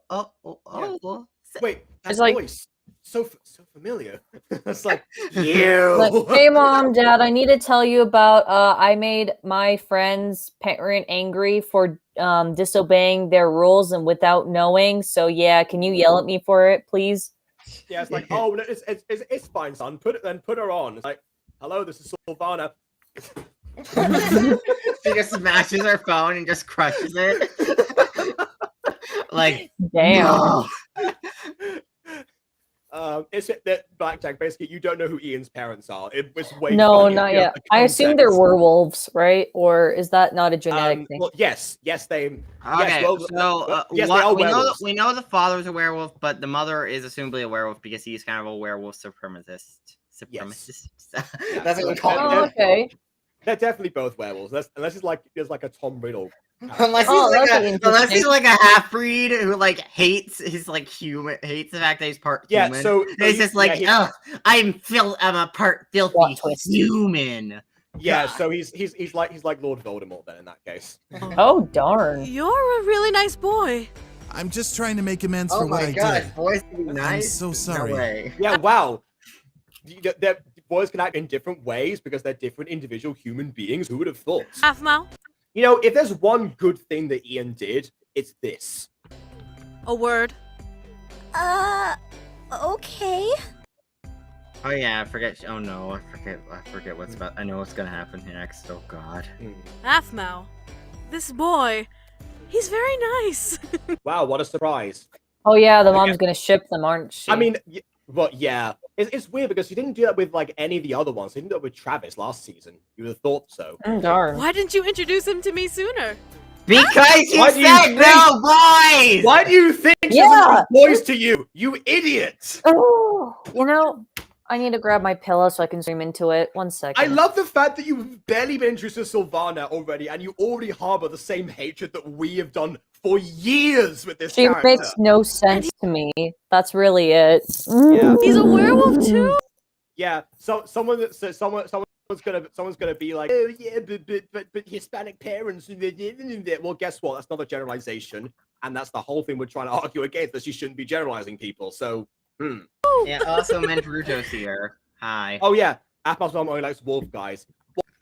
Oh. Wait, that It's like- voice. So familiar. It's like, you. Like, hey mom, dad, I need to tell you about I made my friend's parent angry for disobeying their rules and without knowing. So yeah, can you yell at me for it, please? Yeah, it's like, oh, no, it's fine, son. Put her on. It's like, hello, this is Sylvana. She just smashes her phone and just crushes it. Like, Damn. no. It's that Blackjack. Basically, you don't know who Ian's parents are. It was way. No, funnier not if you yet. have the I assume they're context. werewolves, right? Or is that not a genetic thing? Well, yes, they. Okay, Yes, so yes, they are werewolves. we know the father's a werewolf, but the mother is assumably a werewolf because he's kind of a werewolf supremacist. Yeah, That's what we so call Oh, him. okay. They're definitely both werewolves. Unless it's like there's like a Tom Riddle. Unless Oh, he's that'd be like unless he's interesting. like a half breed who like hates his like hates the fact that he's part Yeah, human. so And he's just like, yeah, oh, I'm a part filthy Plot twist. human. yeah, God. so he's like Lord Voldemort then in that case. Oh darn. You're a really nice boy. I'm just trying to make amends Oh for what my I gosh, did. boys can be nice. so sorry. No way. Yeah, wow. Boys can act in different ways because they're different individual human beings. Who would have thought? Half Mao, You know, if there's one good thing that Ian did, it's this. a word. Okay. Oh yeah, I forget. Oh no, I forget what's about. I know what's gonna happen next. Oh god. Half Mao, this boy, he's very nice. Wow, what a surprise. Oh yeah, the I mom's guess- gonna ship them, aren't she? I mean, but yeah, it's weird because she didn't do that with like any of the other ones. She didn't do that with Travis last season. You would have thought so. Darn. Why didn't you introduce him to me sooner? Because he Why do you said think- no, boys. Why do you think she Yeah. doesn't boys to you? You idiot! Oh, you know, I need to grab my pillow so I can zoom into it. 1 second. I love the fact that you've barely been introduced to Sylvana already, and you already harbor the same hatred that we have done for years with this She character. makes no sense to me. That's really it. Yeah. He's a werewolf too? Yeah, so someone's gonna be like, oh yeah, but Hispanic parents. Well, guess what? That's not a generalization, and that's the whole thing we're trying to argue against. That she shouldn't be generalizing people. So, Yeah. Also, Mentoruto's here. Hi. oh yeah, Apple's mom only likes wolf guys.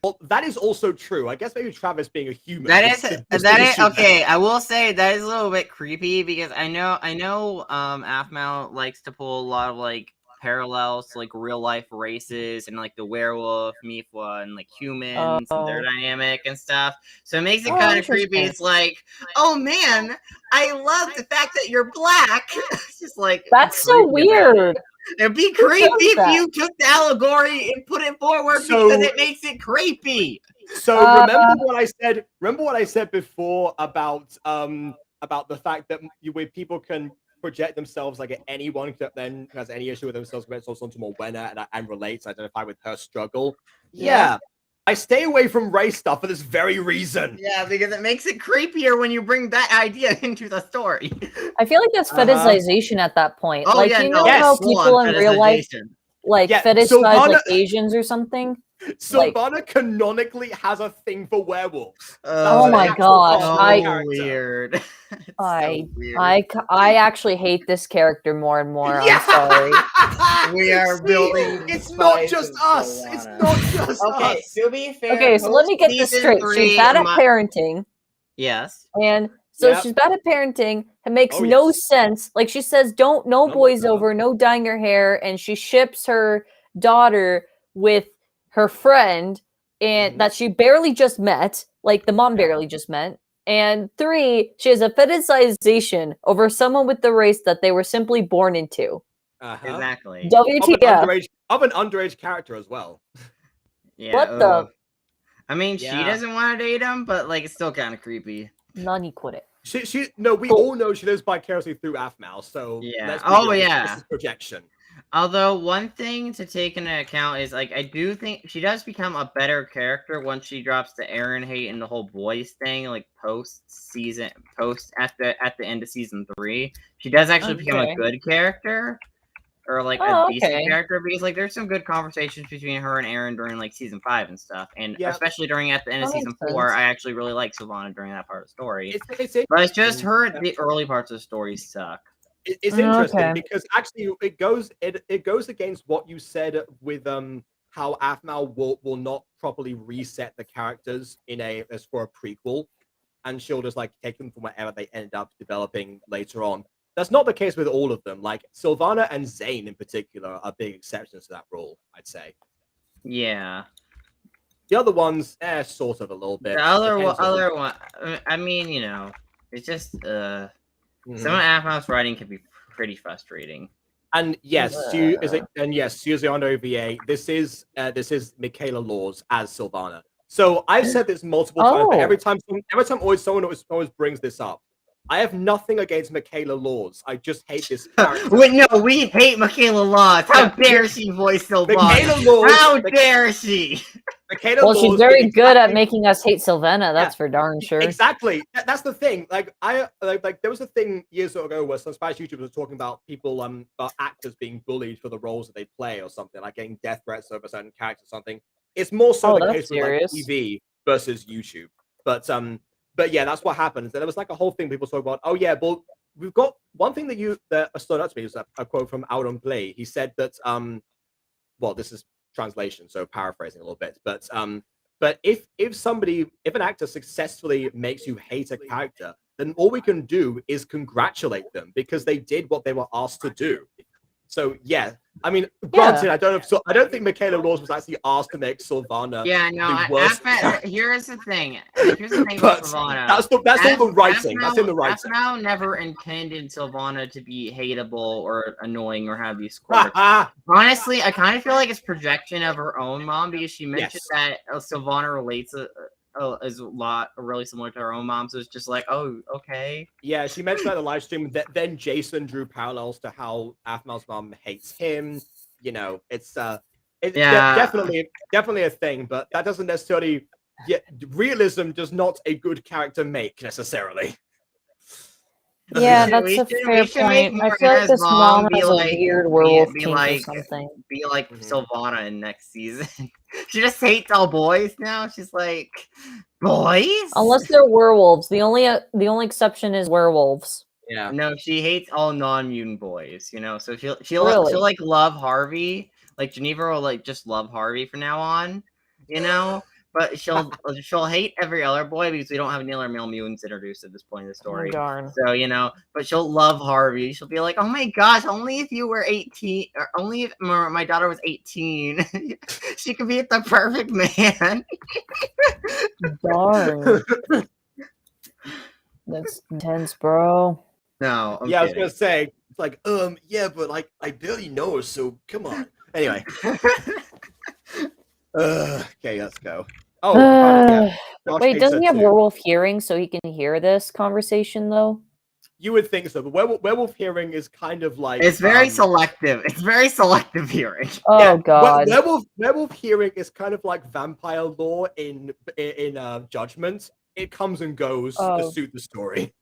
Well, that is also true. I guess maybe Travis being a human. That is the that is issue okay. there. I will say that is a little bit creepy because I know Aphmau likes to pull a lot of like parallels to like real life races and like the werewolf, Mifwa, and like humans and their Oh. dynamic and stuff. So it makes it Oh, kind of creepy. interesting. It's like, oh man, I love the fact that you're black. It's just like That's so creepy about it. weird. It'd be Who creepy does if that? you took the allegory and put it forward So- because it makes it creepy. So remember what I said. Remember what I said before about the fact that where people can project themselves like at anyone that then has any issue with themselves can project onto Morwenna and relate and identify with her struggle. Yeah. I stay away from race stuff for this very reason. Yeah, because it makes it creepier when you bring that idea into the story. I feel like that's fetishization at that point. Oh, like yeah, you no, know how yes, people in real life like Yeah, fetishize Sylvana- like Asians or something. Like- Sylvana canonically has a thing for werewolves. Oh my actual gosh, part of I- the character. weird. It's I- so weird. I actually hate this character more and more. Yeah! I'm sorry. We are See, building It's not spice just of us. It's Sylvana. not just Okay, us. to be fair. Okay, so let me get this post-season straight. 3, She's bad at my- parenting, Yes. and so Yep. she's bad at parenting. It makes Oh, no yes. sense. Like she says, no No, boys no. over, no dyeing your hair, and she ships her daughter with her friend, and Mhm. that she barely just met. Like the mom barely just met. And 3, she has a fetishization over someone with the race that they were simply born into. Uh-huh. Exactly. WTF? Of an underage character as well. Yeah. What the- I mean, she Yeah. doesn't want to date him, but like, it's still kind of creepy. Nani quit it. We all know she lives vicariously through Aphmau, so Yeah. let's be Oh, real, yeah. This is projection. Although one thing to take into account is like I do think she does become a better character once she drops the Aaron hate and the whole boys thing, like post at the end of season 3. She does actually become a Okay. good character. Or like a Oh, decent okay. character, because like there's some good conversations between her and Aaron during like season 5 and stuff, and Yeah. especially during at the end of That makes season 4, sense. I actually really like Sylvana during that part of the story. It's But it's just interesting. her the early parts of the story suck. It's interesting Okay. because actually it goes against what you said with how Aphmau will not properly reset the characters as for a prequel, and she'll just like take them from whatever they ended up developing later on. That's not the case with all of them. Like Sylvana and Zane in particular are big exceptions to that rule, I'd say. Yeah. The other ones, sort of a little bit. The other Depends on- one, I mean, it's just Mhm. some of Aphmau's writing can be pretty frustrating. And yes, Suzy OVA. This is Michaela Laws as Sylvana. So I've said this multiple times, but every time someone always brings this up. I have nothing against Michaela Laws. I just hate this character. Wait, no, we hate Michaela Laws. How dare she voice Sylvana? Michaela Laws. How dare she? Michaela Well, she's Laws very is good at exactly- making us hate Sylvana. That's for darn sure. Exactly. That's the thing. Like there was a thing years ago where some Spanish YouTubers were talking about people about actors being bullied for the roles that they play or something, like getting death threats over certain characters or something. It's more so the that's case with like serious. TV versus YouTube. But yeah, that's what happens. And there was like a whole thing people talk about. Oh yeah, well, we've got one thing that stood out to me is a quote from Out on Play. He said that well, this is translation, so paraphrasing a little bit, but if an actor successfully makes you hate a character, then all we can do is congratulate them because they did what they were asked to do. So yeah, I mean, granted, I don't think Michaela Laws was actually asked to make Sylvana. Yeah, no. the worst. Here's the thing. Here's the thing But with Sylvana. that's all the writing. That's in the writing. Aphmau never intended Sylvana to be hateable or annoying or have these quirks. Honestly, I kind of feel like it's projection of her own mom because she mentioned that Sylvana relates is a lot really similar to her own mom. So it's just like, oh, okay. Yeah, she mentioned that in the live stream. That then Jason drew parallels to how Aphmau's mom hates him. You know, it's definitely a thing, but that doesn't necessarily. Yeah, realism does not a good character make necessarily. Yeah, that's a fair point. I feel like this mom has a weird werewolf kink or something. Be like Sylvana in next season. She just hates all boys now. She's like, boys? Unless they're werewolves. The only exception is werewolves. Yeah. No, she hates all non-mutant boys. So she'll like love Harvey. Like Geneva will like just love Harvey from now on. But she'll hate every other boy because we don't have any other male mutants introduced at this point in the story. Oh, darn. So, but she'll love Harvey. She'll be like, oh my gosh, only if you were 18, or only if my daughter was 18, she could be the perfect man. Darn. That's intense, bro. No, I was gonna say, it's like, yeah, but like I barely know her, so come on. Anyway. Okay, let's go. Wait, doesn't he have werewolf hearing so he can hear this conversation though? You would think so, but werewolf hearing is kind of like it's very selective. It's very selective hearing. Oh god. Werewolf hearing is kind of like vampire lore in Judgment. It comes and goes to suit the story.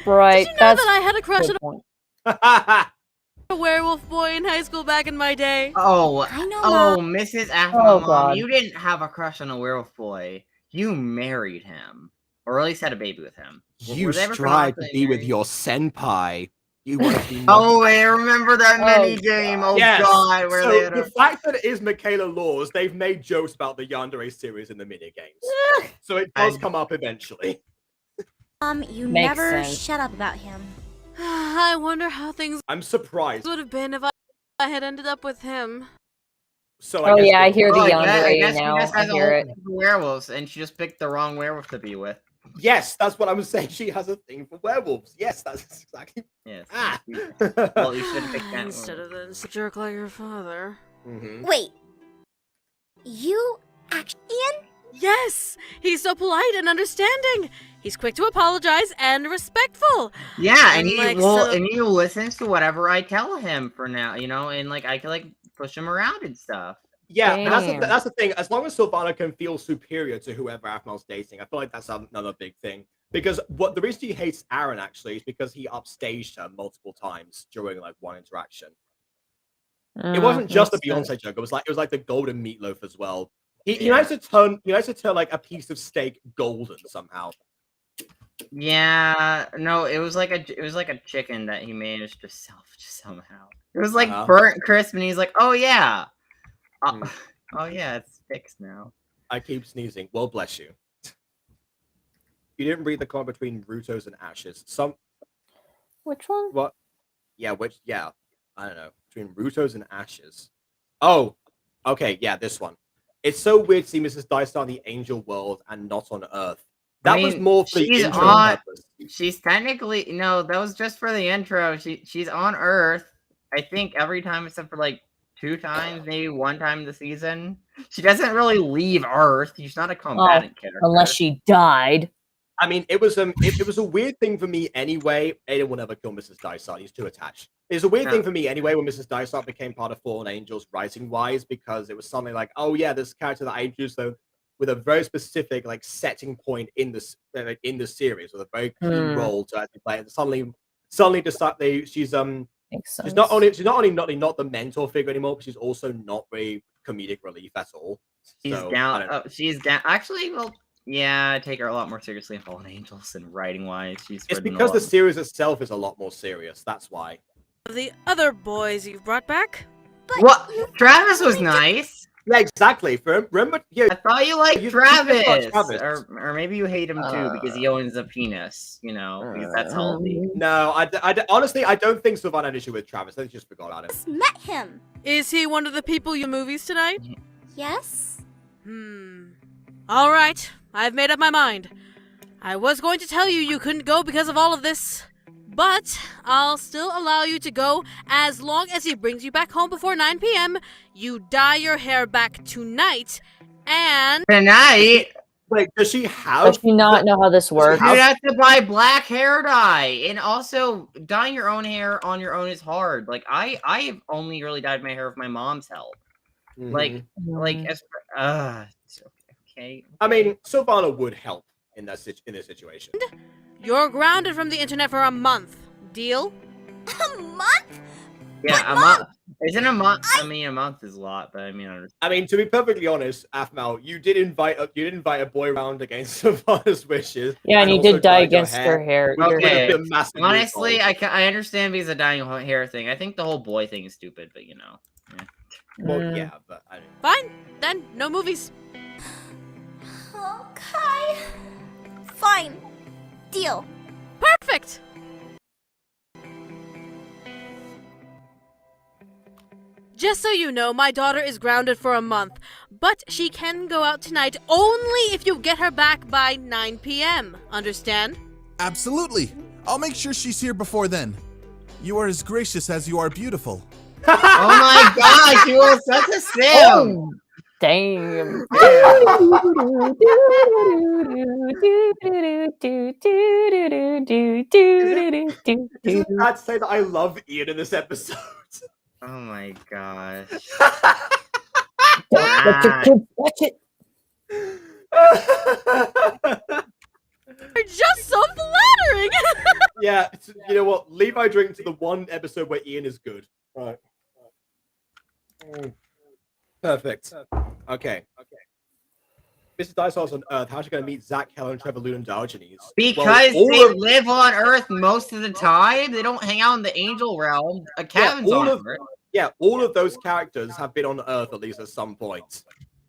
Right. Did you know that I had a crush on a werewolf boy in high school back in my day? Oh, I know. Mrs. Aphmau, Mom, you didn't have a crush on a werewolf boy. You married him, or at least had a baby with him. You strive to be with your senpai. You want to be. Oh, I remember that mini game. Oh yes. God, where so the fact that it is Michaela Laws, they've made jokes about the Yandere series in the mini games, so it does come up eventually. You Makes never sense. shut up about him. I wonder how things I'm surprised. would have been if I had ended up with him. So I hear the Yandere Yandere now. I hear it. Werewolves, and she just picked the wrong werewolf to be with. Yes, that's what I was saying. She has a thing for werewolves. Yes, that's exactly. Yes. Ah. Well, you should have picked that Instead of this jerk like your father. Mm-hmm. Wait. You actually, Ian? Yes, he's so polite and understanding. He's quick to apologize and respectful. Yeah, and Unlike some of- he listens to whatever I tell him for now, you know, and like I can like push him around and stuff. Yeah, and Damn. that's the thing. As long as Sylvana can feel superior to whoever Aphmel's dating, I feel like that's another big thing. Because the reason he hates Aaron actually is because he upstaged her multiple times during like one interaction. It wasn't just the makes sense. Beyonce joke. It was like the golden meatloaf as well. He likes to turn like a piece of steak golden somehow. Yeah, no, it was like a chicken that he managed to salvage somehow. It was like Uh-huh. burnt crisp, and he's like, "Oh yeah, Hmm. oh yeah, it's fixed now." I keep sneezing. Well, bless you. You didn't read the comment between Rutos and Ashes. Which one? What? Yeah, I don't know. Between Rutos and Ashes. Oh, okay, yeah, this one. It's so weird to see Mrs. Dystar in the angel world and not on Earth. That was more for the she's intro on- purpose. She's technically no, that was just for the intro. She's on Earth, I think every time except for like 2 times, maybe 1 time this season. She doesn't really leave Earth. She's not a combatant character. Unless she died. I mean, it was a weird thing for me anyway. Aiden will never kill Mrs. Dysart. He's too attached. It's a weird thing for me anyway when Mrs. Dysart became part of Fallen Angels writing wise, because it was something like, oh yeah, this character that I introduced though with a very specific like setting point in the series with a very key role to actually play. And suddenly decide she's Makes sense. she's not only not the mentor figure anymore, but she's also not very comedic relief at all. She's So, I down. don't know. She's down. Actually, well, yeah, I take her a lot more seriously in Fallen Angels and writing wise. She's It's written a because the lot- series itself is a lot more serious. That's why. the other boys you've brought back. But What? you Travis was only just- nice. Yeah, exactly. Remember, yeah, I thought you liked You Travis. like Travis. Or maybe you hate him too because he owns a penis. You know, because that's healthy. no, honestly, I don't think Sylvana had an issue with Travis. I just forgot about it. just met him. Is he one of the people you movies tonight? Yes? All right, I've made up my mind. I was going to tell you you couldn't go because of all of this, but I'll still allow you to go as long as he brings you back home before 9 p.m. You dye your hair back tonight, and Tonight, Wait, does she Does have? she not know how this works? you have to buy black hair dye, and also dyeing your own hair on your own is hard. Like I've only really dyed my hair with my mom's help. Mhm. Like as it's okay. I mean, Sylvana would help in this situation. you're grounded from the internet for a month. Deal? A month? Yeah, a month. Isn't a month? I mean, a month is a lot, but I mean, I mean, to be perfectly honest, Aphmel, you did invite a boy around against Sylvana's wishes. Yeah, and you also did die dyed your against her hair. which your would have hair. been massive honestly, loophole. I understand because of dyeing hair thing. I think the whole boy thing is stupid, but you know. Well, yeah, but I don't. Fine, then no movies. Okay. Fine. Deal. Perfect! Just so you know, my daughter is grounded for a month, but she can go out tonight only if you get her back by 9 p.m. Understand? Absolutely. I'll make sure she's here before then. You are as gracious as you are beautiful. Oh my gosh, you are such a sim! Oh, damn. Is it bad to say that I love Ian in this episode? Oh my gosh. Don't let your kids watch it. You're just so flattering! Yeah, you know what? Leave my drink to the one episode where Ian is good. Right. Perfect. Okay. Mrs. Dysart's on Earth. How's she going to meet Zach, Helen, Trevor, Luna, and Diogenes? Because all they of- live on Earth most of the time. They don't hang out in the angel realm. A cabin's all on of- Earth. Yeah, all of those characters have been on Earth at least at some point.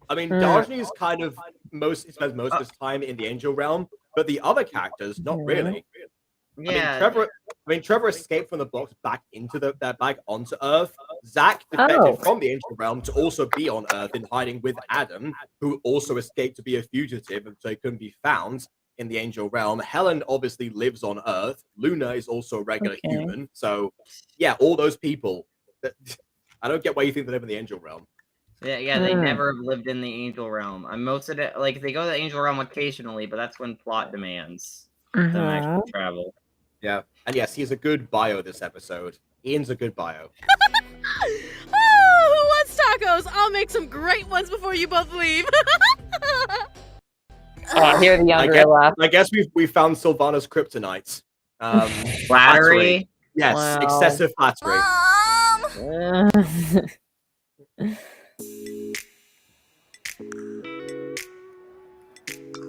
I mean, Hmm. Diogenes kind of spends most of his time in the angel realm, but the other characters, not really. Yeah. I mean, Trevor escaped from the box back into back onto Earth. Zach defected Oh. from the ancient realm to also be on Earth and hiding with Adam, who also escaped to be a fugitive, and so he couldn't be found in the angel realm. Helen obviously lives on Earth. Luna is also a regular Okay. human. So, yeah, all those people. I don't get why you think they live in the angel realm. Yeah, they never have lived in the angel realm. And most of it, like, they go to the angel realm occasionally, but that's when plot demands them actually travel. Yeah. And yes, he's a good bio this episode. Ian's a good bio. Oh, who wants tacos? I'll make some great ones before you both leave. I hear the younger laugh. I guess we found Sylvana's kryptonite. Flattery. Yes, Wow. excessive flattery.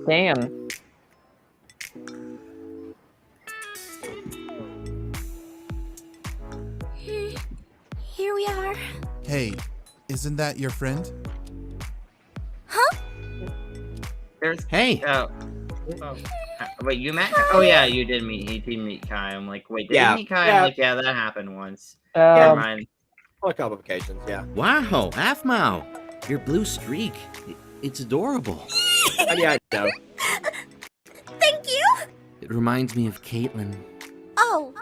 Damn. Here we are. Hey, isn't that your friend? Huh? There's Hey, wait, you met? Oh yeah, you did meet. You did meet Kai. I'm like, wait, did you meet Kai? I'm like, yeah, that happened once. Never mind. On a couple of occasions, yeah. wow, Aphmau, your blue streak. It's adorable. And yeah, I know. Thank you. It reminds me of Caitlin. Oh,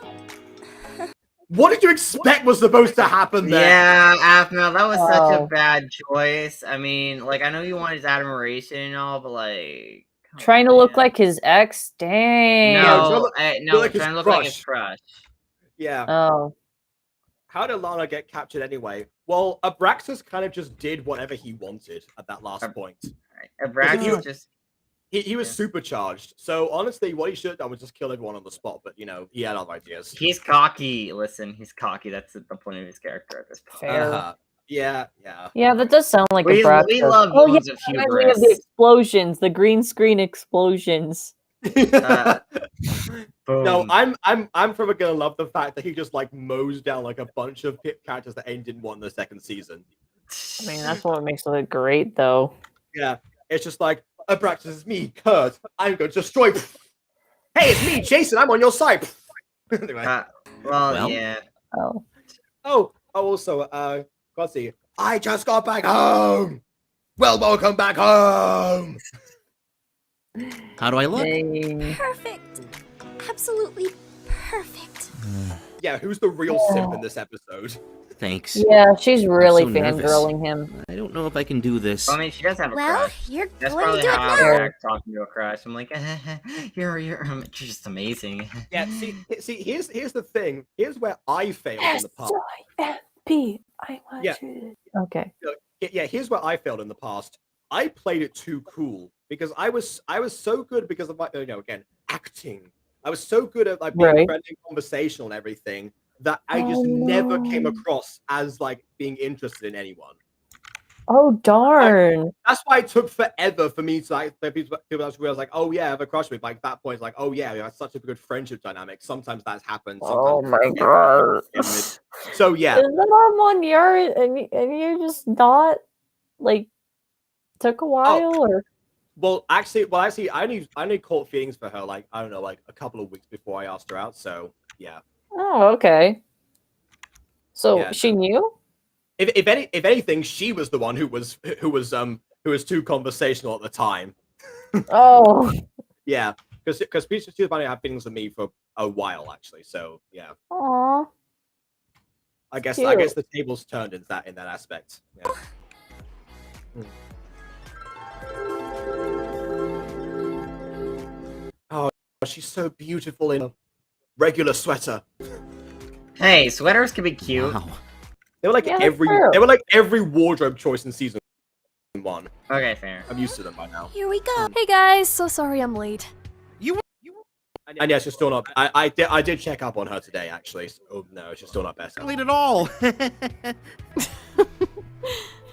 What did you expect was supposed to happen there? Yeah, Aphmau, that was such a Oh. bad choice. I mean, like, I know you want his admiration and all, but like, come Trying to on, look man. like his ex? Dang. No, you're like his trying to look like his crush. crush. Yeah. Oh. How did Lana get captured anyway? Well, Abraxas kind of just did whatever he wanted at that last point. Abraxas just He was Yeah. supercharged. So honestly, what he should have done was just kill everyone on the spot. But you know, he had other ideas. he's cocky. Listen, he's cocky. That's the point of his character at this point. Fair. Yeah. Yeah, that does sound like We a Brad. love Oh yeah, moments of that reminds me of the hubris. explosions, the green screen explosions. No, Boom. I'm probably gonna love the fact that he just like mows down like a bunch of characters that Aang didn't want in the second season. I mean, that's what makes it look great, though. Yeah, it's just like Abraxas is me, Kurt. I'm going to destroy. Hey, it's me, Jason. I'm on your side. Anyway. Well, yeah. Oh. Also, Quasi, I just got back home. Well, welcome back home. How do I look? Dang. perfect. Absolutely perfect. Yeah, who's the real simp in this episode? Thanks. Yeah, she's really so nervous. fangirling him. I don't know if I can do this. I mean, she does have a Well, crush. you're That's going to probably do it how I now. react talking to a crush. I'm like, you're just amazing. Yeah, see, here's the thing. Here's where I failed in the past. S-I-M-P. I want Yeah. you. Okay. Yeah, here's where I failed in the past. I played it too cool because I was so good because of my again acting. I was so good at like being Right. friendly and conversational and everything that I just never came across as like being interested in anyone. Oh darn. That's why it took forever for me to like for people to realize like, oh yeah, I have a crush with me. Like at that point, it's like, oh yeah, we have such a good friendship dynamic. Sometimes that's happened. Oh Sometimes my god. So yeah, Is that on 1 year and you just not like took a while or well, actually, I only caught feelings for her like I don't know, like a couple of weeks before I asked her out. So yeah. oh okay. So Yeah, she knew? If anything, she was the one who was too conversational at the time. Oh. Yeah, because she was about to have feelings for me for a while actually. So yeah, Aw. I guess Cute. the tables turned in that aspect. Yeah. Oh, she's so beautiful in a regular sweater. Hey, sweaters can be cute. Wow. They were like Yeah, that's true. every wardrobe choice in season 1. Okay, fair. I'm used to them by now. Here we go. Hey guys, so sorry I'm late. And yeah, she's still not. I did check up on her today actually. Oh no, she's still not better. Late at all.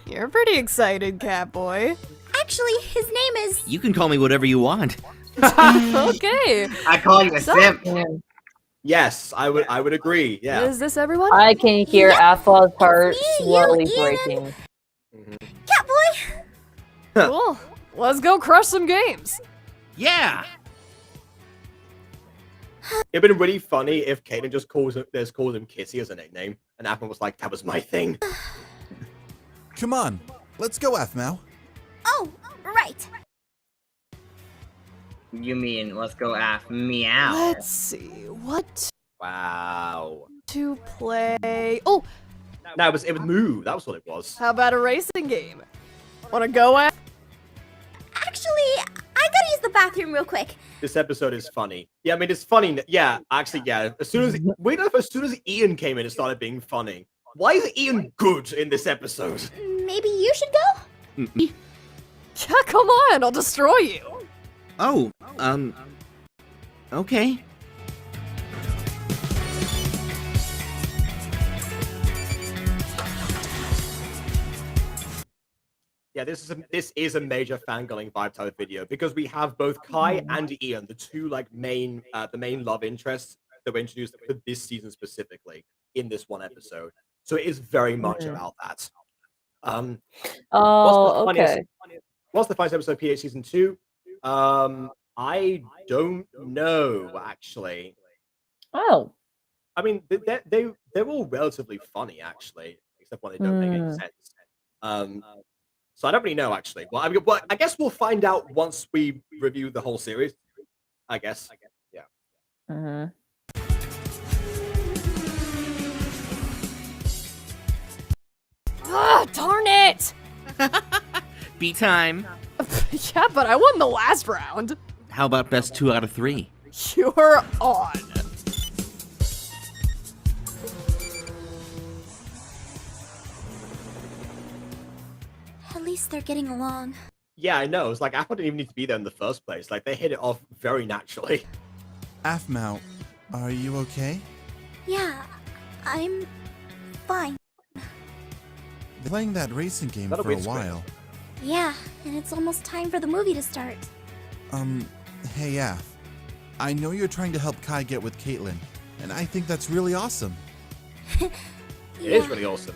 You're pretty excited, Catboy. Actually, his name is. You can call me whatever you want. Okay. I call you a simp. Yeah. Yes, I would agree. Yeah. Is this everyone? I can hear Yep, Athlaw's heart me, you, slowly Ian. breaking. Catboy! Cool. Let's go crush some games. Yeah. It'd been really funny if Kaden just calls him Kissy as a nickname, and Apple was like, "That was my thing." Come on, let's go, Aphmau. Oh, right. You mean let's go af meow? Let's see. What Wow. to play? Oh, No, it was Moo. That was what it was. How about a racing game? Wanna go at? Actually, I gotta use the bathroom real quick. This episode is funny. Yeah, I mean it's funny. Yeah, actually, yeah. As soon as Ian came in, it started being funny. Why is Ian good in this episode? Maybe you should go? Yeah, come on, I'll destroy you. Oh, okay. Yeah, this is a major fangirling vibe type of video because we have both Kai and Ian, the two like main love interests that were introduced for this season specifically in this one episode. So it is very much about that. Okay. What's the funniest episode of PH season 2? I don't know actually. Oh. I mean, they're all relatively funny actually, except when they don't make any sense. So I don't really know actually. Well, I guess we'll find out once we review the whole series. I guess. Yeah. Ah, darn it! Beat time. Yeah, but I won the last round. How about best 2 out of 3? You're on. At least they're getting along. Yeah, I know. It's like Apple didn't even need to be there in the first place. Like they hit it off very naturally. Aphmau, are you okay? Yeah, I'm fine. They're playing that racing game That'll for be a its while. Yeah, and it's almost time for the movie to start. Hey Aph. I know you're trying to help Kai get with Caitlin, and I think that's really awesome. It is really awesome.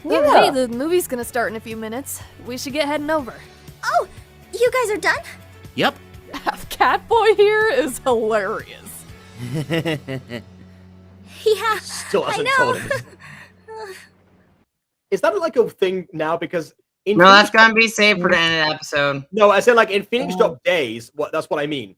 Yeah. Hey, the movie's gonna start in a few minutes. We should get heading over. Oh, you guys are done? Yep. Catboy here is hilarious. Yeah, Still I hasn't know. told him. Is that like a thing now? Because in No, that's gonna be saved for the end of the episode. No, I said like in Phoenix Drop Days. That's what I mean.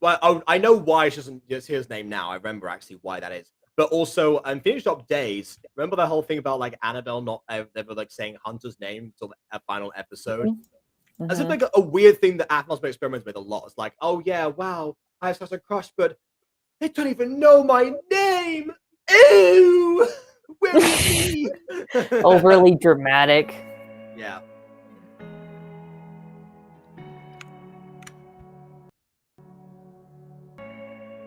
Well, I know why it's just his name now. I remember actually why that is. But also, in Phoenix Drop Days, remember the whole thing about like Annabelle not ever like saying Hunter's name until the final episode? As if like a weird thing that Athmos experiments with a lot. It's like, oh yeah, wow, I have such a crush, but they don't even know my name. Ew, where is he? Overly dramatic. Yeah.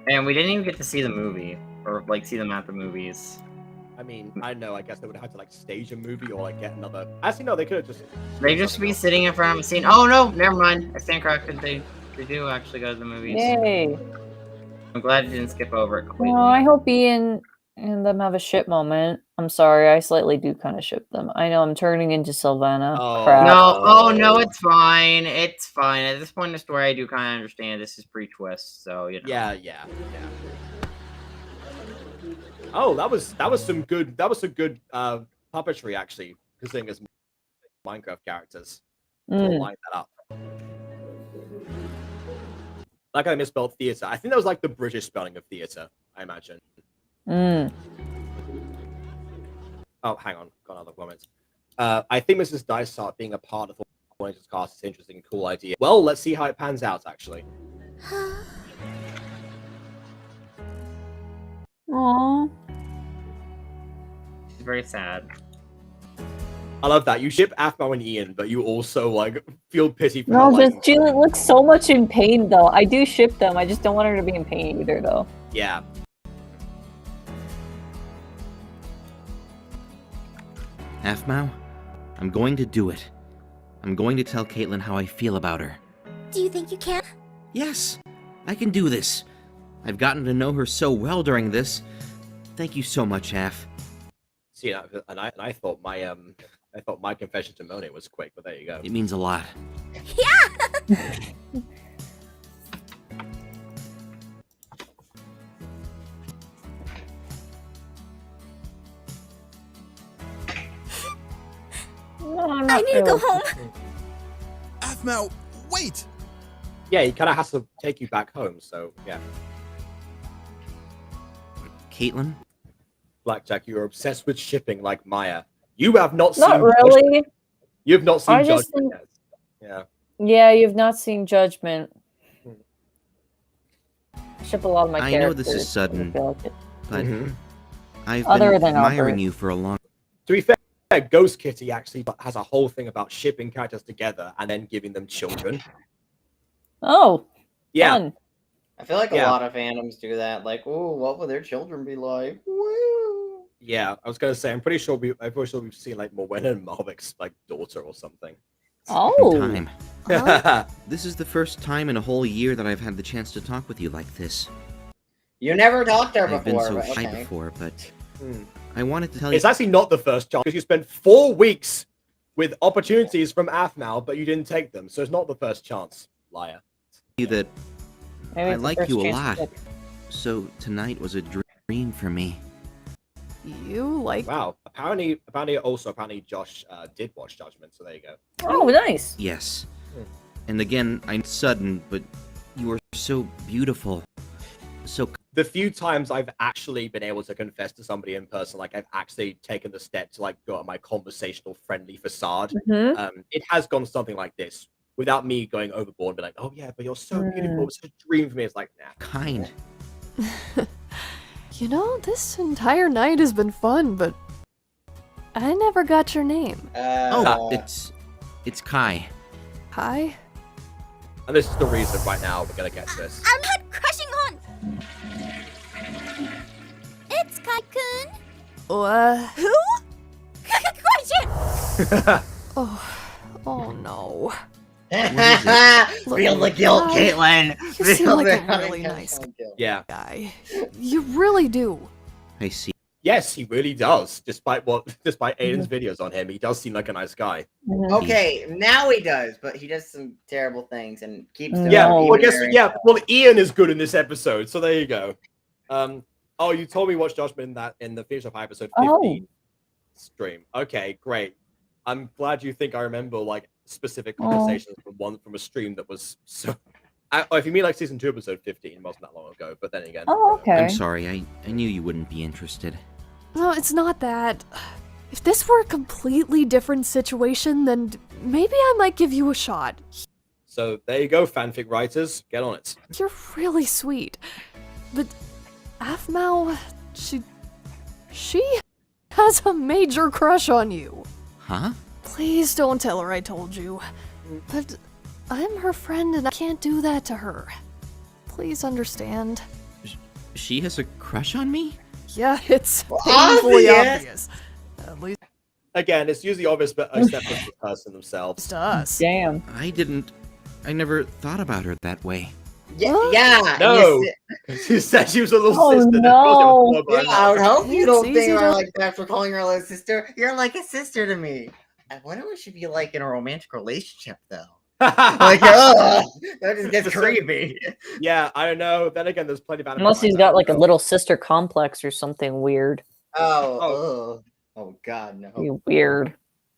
And we didn't even get to see the movie, or like see them at the movies. I mean, I know. I guess they would have had to like stage a movie or like get another. Actually, no, they could have just. They just be sitting in front of a scene. Oh no, never mind. I stand corrected. They do actually go to the movies. Yay. I'm glad you didn't skip over it completely. Well, I hope Ian and them have a ship moment. I'm sorry, I slightly do kind of ship them. I know I'm turning into Sylvana. Oh. Crap. No, oh no, it's fine. It's fine. At this point in the story, I do kind of understand this is pre-twist, so you know. Yeah. Oh, that was some good puppetry actually, considering as Minecraft characters. To line that up. Like I misspelled theater. I think that was like the British spelling of theater, I imagine. Oh, hang on. Got another comment. I think Mrs. Dysart being a part of the Pointers cast is an interesting, cool idea. Well, let's see how it pans out, actually. Aww. It's very sad. I love that. You ship Aphmau and Ian, but you also like feel pity for No, her. just Juliet looks so much in pain though. I do ship them. I just don't want her to be in pain either though. Yeah. Aphmau, I'm going to do it. I'm going to tell Caitlin how I feel about her. Do you think you can? Yes, I can do this. I've gotten to know her so well during this. Thank you so much, Aph. See, and I thought my confession to Monet was quick, but there you go. It means a lot. Yeah! I need to go home. Aphmau, wait! Yeah, he kind of has to take you back home, so yeah. Caitlin, Blackjack, you're obsessed with shipping like Maya. You have not seen Not really. You have not seen I just Judgment think- yet. Yeah. Yeah, you've not seen Judgment. I ship a lot of my I characters. know this is sudden, I feel like it. but Mhm. I've Other been than admiring Albert. you for a long. To be fair, Ghost Kitty actually has a whole thing about shipping characters together and then giving them children. Oh, Yeah. fun. I feel like a Yeah. lot of fandoms do that. Like, ooh, what would their children be like? Woo! Yeah, I was gonna say I'm pretty sure we've seen like Morwenna and Malvik's like daughter or something. Oh. Time. Huh? This is the first time in a whole year that I've had the chance to talk with you like this. You never talked there I've been before. so but shy okay. before, but Hmm. I wanted to tell you It's actually not the first chance because you spent 4 weeks with opportunities from Athmal, but you didn't take them. So it's not the first chance, liar. that Maybe I it's the like first you a chance lot. to pick. So tonight was a dream for me. You like Wow. Apparently Josh did watch Judgment, so there you go. Oh, nice. Yes. Hmm. And again, I'm sudden, but you are so beautiful. So The few times I've actually been able to confess to somebody in person, like I've actually taken the step to like go at my conversational, friendly facade, Mhm. it has gone something like this without me going overboard and be like, oh yeah, but you're so beautiful. It's a dream for me. It's like, nah. kind. You know, this entire night has been fun, but I never got your name. Oh, it's Kai. Hi? And this is the reason right now we're gonna get to this. I'm not crushing on. It's Kai-kun. Who? Question. Oh no. Feel the guilt, Kai, Caitlin. You seem Feel like the a really nice unintentional guilt. Yeah. guy. You really do. I see. Yes, he really does. Despite Aiden's videos on him, he does seem like a nice guy. Okay, now he does, but he does some terrible things and keeps doing Yeah, them well, even guess during- yeah. Well, Ian is good in this episode, so there you go. Oh, you told me watch Judgment in the Finish Up episode 15 stream. Okay, great. I'm glad you think I remember like specific conversations from a stream that was so. If you mean like season 2 episode 15, it wasn't that long ago. But then again, Oh, okay. I'm sorry. I knew you wouldn't be interested. No, it's not that. If this were a completely different situation, then maybe I might give you a shot. So there you go, fanfic writers, get on it. You're really sweet. But Athmal, she has a major crush on you. Huh? Please don't tell her I told you. But I'm her friend and I can't do that to her. Please understand. She has a crush on me? Yeah, it's painfully Obvious. obvious. At least Again, it's usually obvious, but except for the person themselves. to us. Damn. I never thought about her that way. Yeah, What? yeah. No. you She said she was a little Oh, sister. no. yeah, I would hope you It's don't easy think to- about her like that for calling her a little sister. You're like a sister to me. I wonder what she'd be like in a romantic relationship, though. Like, ugh, that just gets creepy. Yeah, I don't know. Then again, there's plenty of anime Unless like he's that, got like a though. little sister complex or something weird. Oh, God, no. You weird.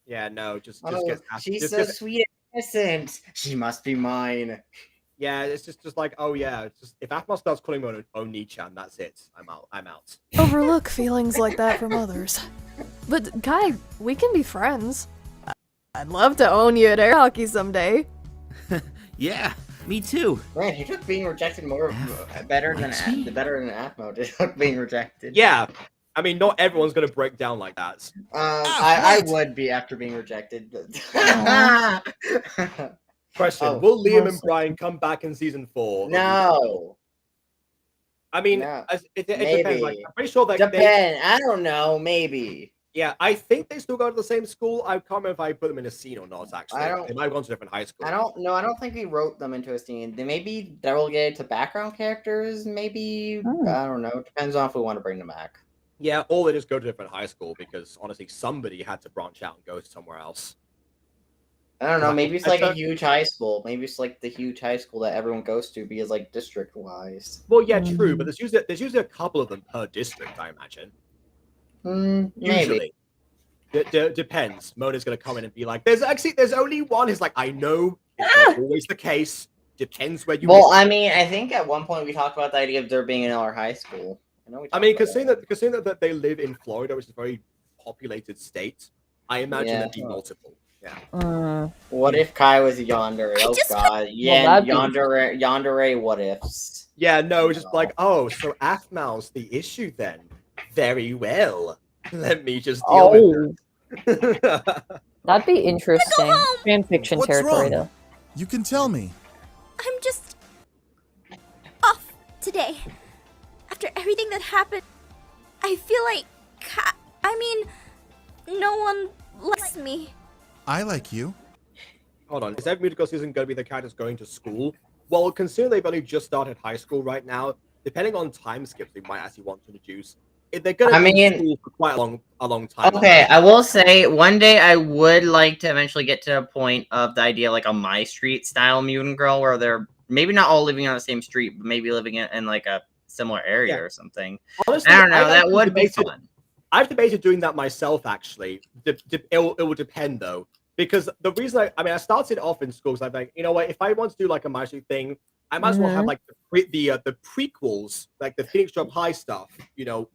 Yeah, no, just Oh, get she's just so get- sweet and innocent. She must be mine. Yeah, it's just like, oh yeah, it's just if Athmos starts calling me Oni-chan, that's it. I'm out. Overlook feelings like that from others. But Kai, we can be friends. I'd love to own you at air hockey someday. Yeah, me too. Man, he took being rejected better than Athmo took being rejected. Yeah, I mean, not everyone's gonna break down like that. I would be after being rejected. But... Question: Oh, will Liam and mostly. Brian come back in season 4? no. I mean, No. it depends. Like, Maybe. I'm pretty sure that they, Depend. I don't know. Maybe. yeah, I think they still go to the same school. I can't remember if I put them in a scene or not. Actually, I don't- they might have gone to a different high school. I don't know. I don't think we wrote them into a scene. They maybe relegated to background characters. Maybe Hmm. I don't know. Depends on if we want to bring them back. Yeah, or they just go to a different high school because honestly, somebody had to branch out and go somewhere else. I don't know. Like, Maybe it's I like a thought- huge high school. Maybe it's like the huge high school that everyone goes to because like district wise. Well, yeah, true, but there's usually a couple of them per district, I imagine. Maybe. Usually. Depends. Mona's gonna come in and be like, there's only one. He's like, I know it's not always the case. Depends where you Well, live." I mean, I think at one point we talked about the idea of there being another high school. I mean, considering that they live in Florida, which is a very populated state, I imagine there'd be multiple. Yeah. What if Kai was a yandere? Oh god. Yeah, yandere what ifs. Yeah, no, it's just like, oh, so Aphmau's the issue then. Very well. Let me just deal with it. That'd be interesting. Fan fiction What's territory, wrong? though. You can tell me. I'm just off today. After everything that happened, I feel like no one likes me. I like you. Hold on, is every musical season going to be the characters going to school? Well, considering they've only just started high school right now, depending on time skips they might actually want to introduce, if they're going to be in school for quite a long time. Okay, I will say one day I would like to eventually get to a point of the idea like a MyStreet style mutant girl where they're maybe not all living on the same street, but maybe living in like a similar area or something. Honestly, I don't know. That would be fun. I've debated doing that myself, actually. It will depend, though. Because the reason I started off in schools, I'm like, you know what, if I want to do like a MyStreet thing, I might as well have like the prequels, like the Phoenix Jump High stuff,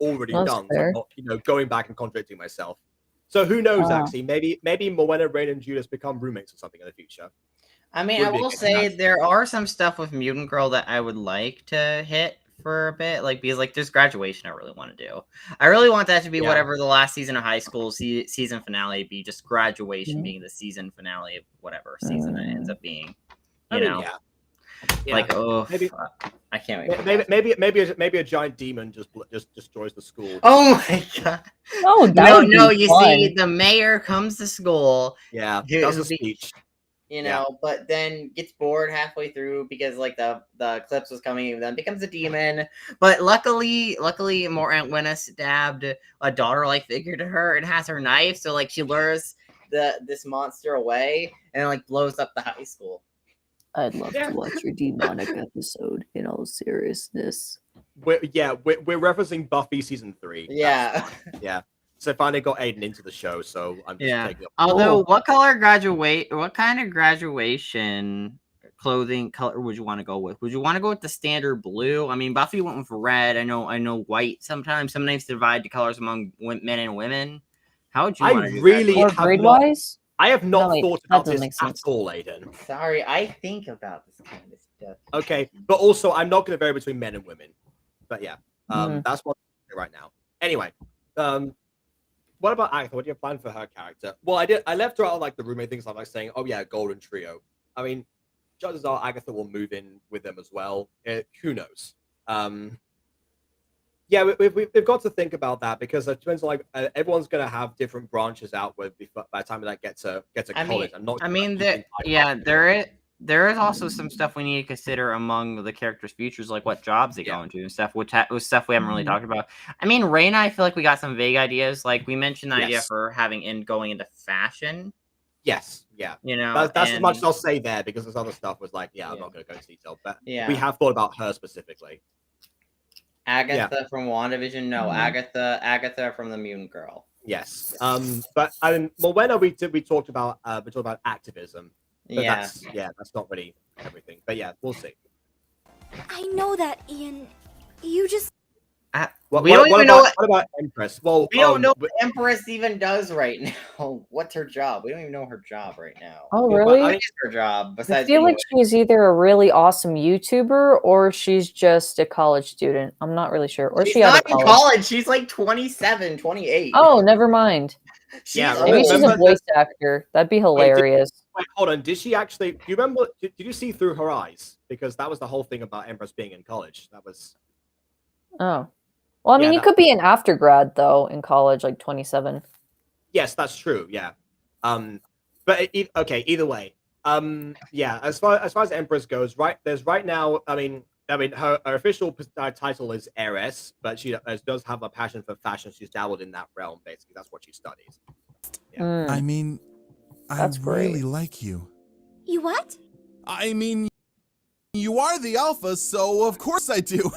already done. So I'm not, going back and contradicting myself. So who knows, actually, maybe Morwenna, Rain, and Judas become roommates or something in the future. I mean, I will say there are some stuff with Mutant Girl that I would like to hit for a bit, because there's graduation I really want to do. I really want that to be whatever the last season of high school season finale be, just graduation being the season finale of whatever season it ends up being. Maybe, I can't wait. Maybe a giant demon just destroys the school. Oh my god! Oh, no! You see, the mayor comes to school. Yeah, does a speech. But then gets bored halfway through because the eclipse was coming, and then becomes a demon. But luckily, more Aunt Wenna stabbed a daughter-like figure to her and has her knife, so she lures this monster away and blows up the high school. I'd love to watch your demonic episode in all seriousness. We're referencing Buffy season 3. Yeah. Yeah. So finally got Aiden into the show, so I'm just taking up. Although, what kind of graduation clothing color would you want to go with? Would you want to go with the standard blue? I mean, Buffy went with red. I know white sometimes. Sometimes divide the colors among men and women. How would you want to do that? Grade wise? I have not thought about this at all, Aiden. Sorry, I think about this kind of stuff. Okay, but also I'm not going to vary between men and women. But yeah, that's what I'm doing right now. Anyway, what about Agatha? What do you plan for her character? Well, I left her out of the roommate things. I'm saying, oh yeah, golden trio. I mean, chances are Agatha will move in with them as well. Who knows? Yeah, we've got to think about that because it depends on everyone's gonna have different branches out with by the time that gets to college. There is also some stuff we need to consider among the characters' futures, like what jobs they go into and stuff, which was stuff we haven't really talked about. I mean, Raina, I feel like we got some vague ideas. Like we mentioned the idea for going into fashion. Yes, yeah. That's as much as I'll say there because this other stuff was I'm not going to go into detail, but we have thought about her specifically. Agatha from WandaVision, no, Agatha from the Mutant Girl. Yes, but I mean, Morwenna, we talked about activism. But that's not really everything. But yeah, we'll see. I know that, Ian. You just... What about Empress? Well, we don't know what Empress even does right now. What's her job? We don't even know her job right now. Oh, really? What is her job? I feel like she's either a really awesome YouTuber or she's just a college student. I'm not really sure. Or she's not in college. She's 27, 28. Oh, never mind. Maybe she's a voice actor. That'd be hilarious. Wait, hold on. Did she actually? Do you remember? Did you see through her eyes? Because that was the whole thing about Empress being in college. That was. Oh, well, I mean, you could be an aftergrad though in college, 27. Yes, that's true. Yeah. But okay. Either way. Yeah. As far as Empress goes, there's right now. I mean, her official title is heiress, but she does have a passion for fashion. She's dabbled in that realm. Basically, that's what she studies. Yeah. I mean. That's I really like you. You what? I mean, you are the alpha, so of course I do.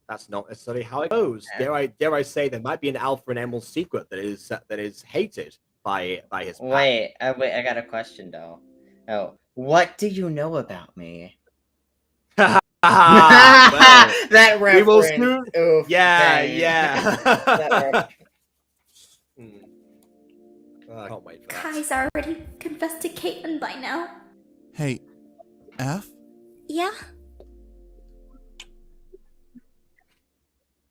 That's not necessarily how it goes. Dare I say there might be an alpha in Emerald's secret that is hated by his. Wait, I got a question though. Oh, what do you know about me? Ah, well, that we will reference. soon. Oof, Yeah, dang. yeah. That reference. I can't wait for that. Kai's already confessed to Caitlin by now. Hey, F? Yeah?